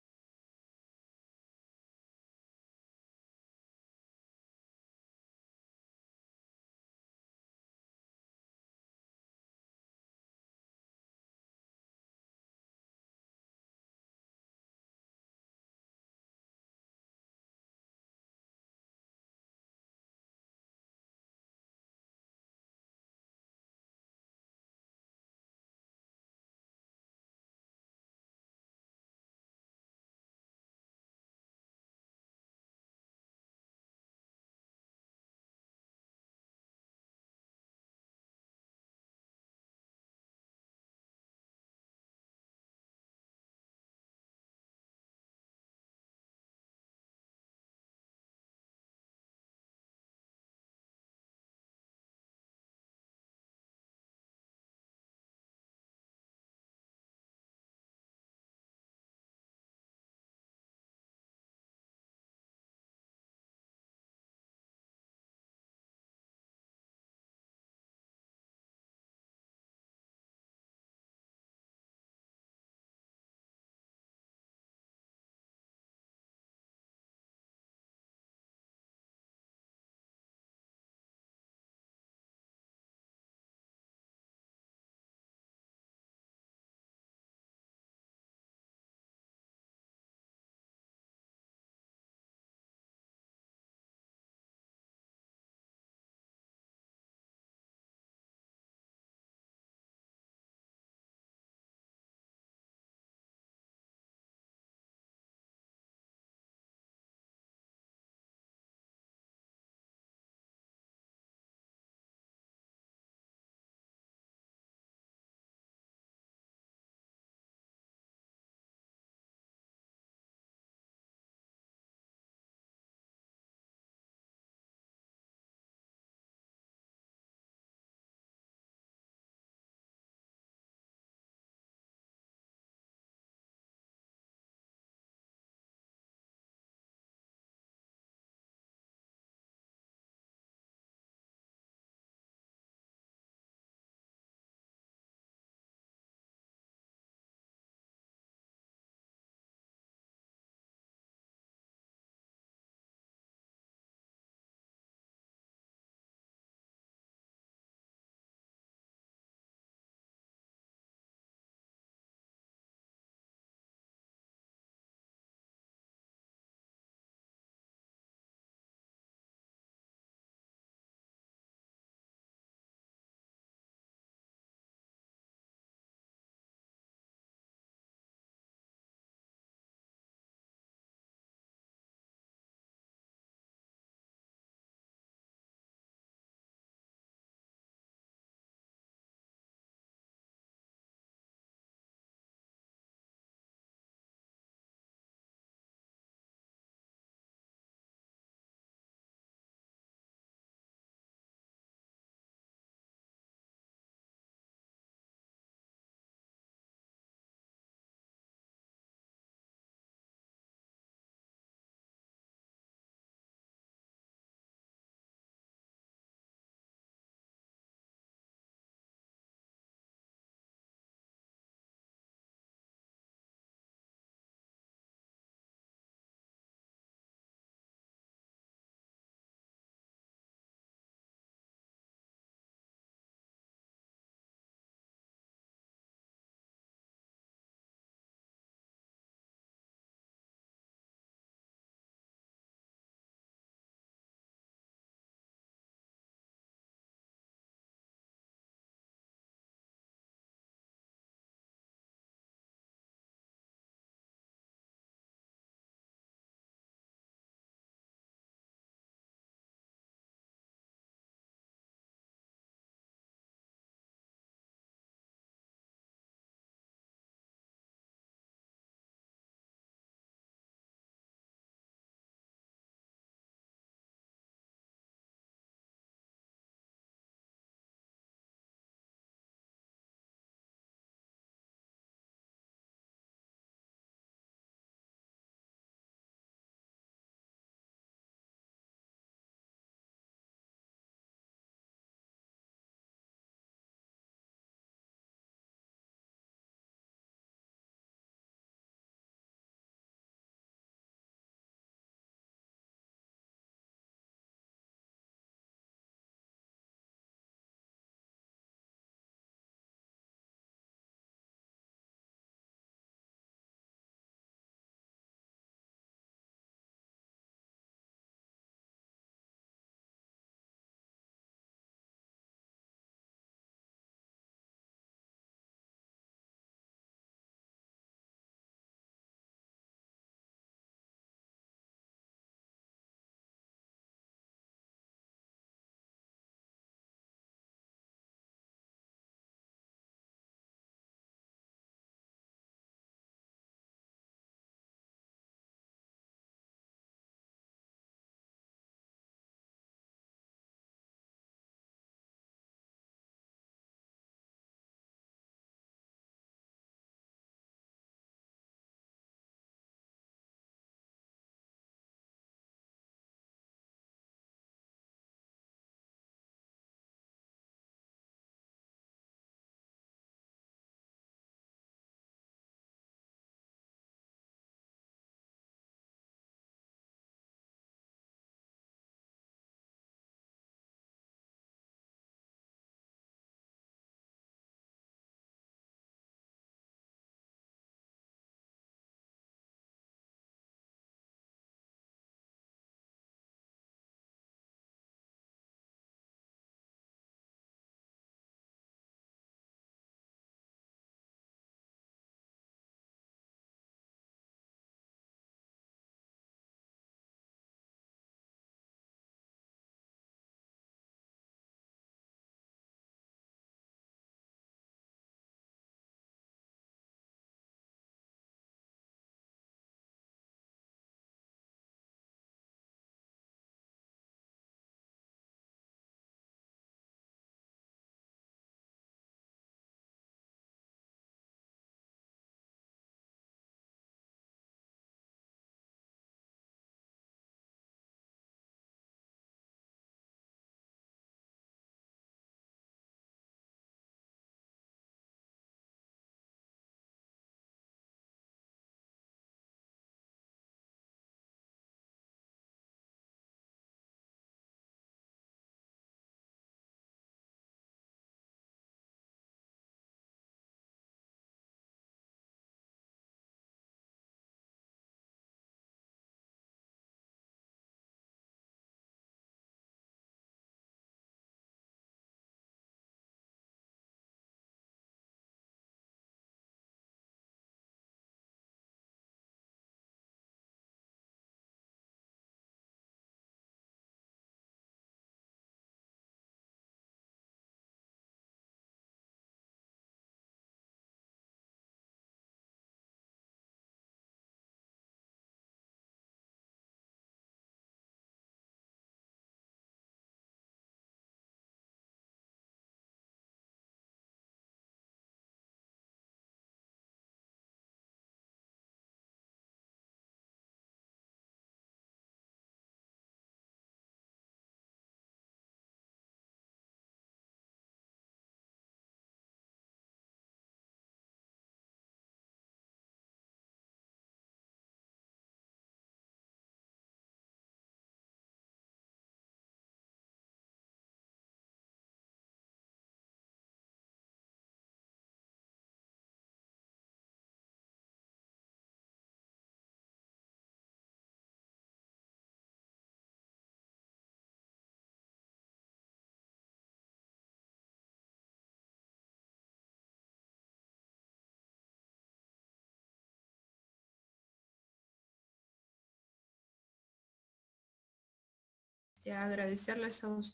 Ya agradecerles a ustedes.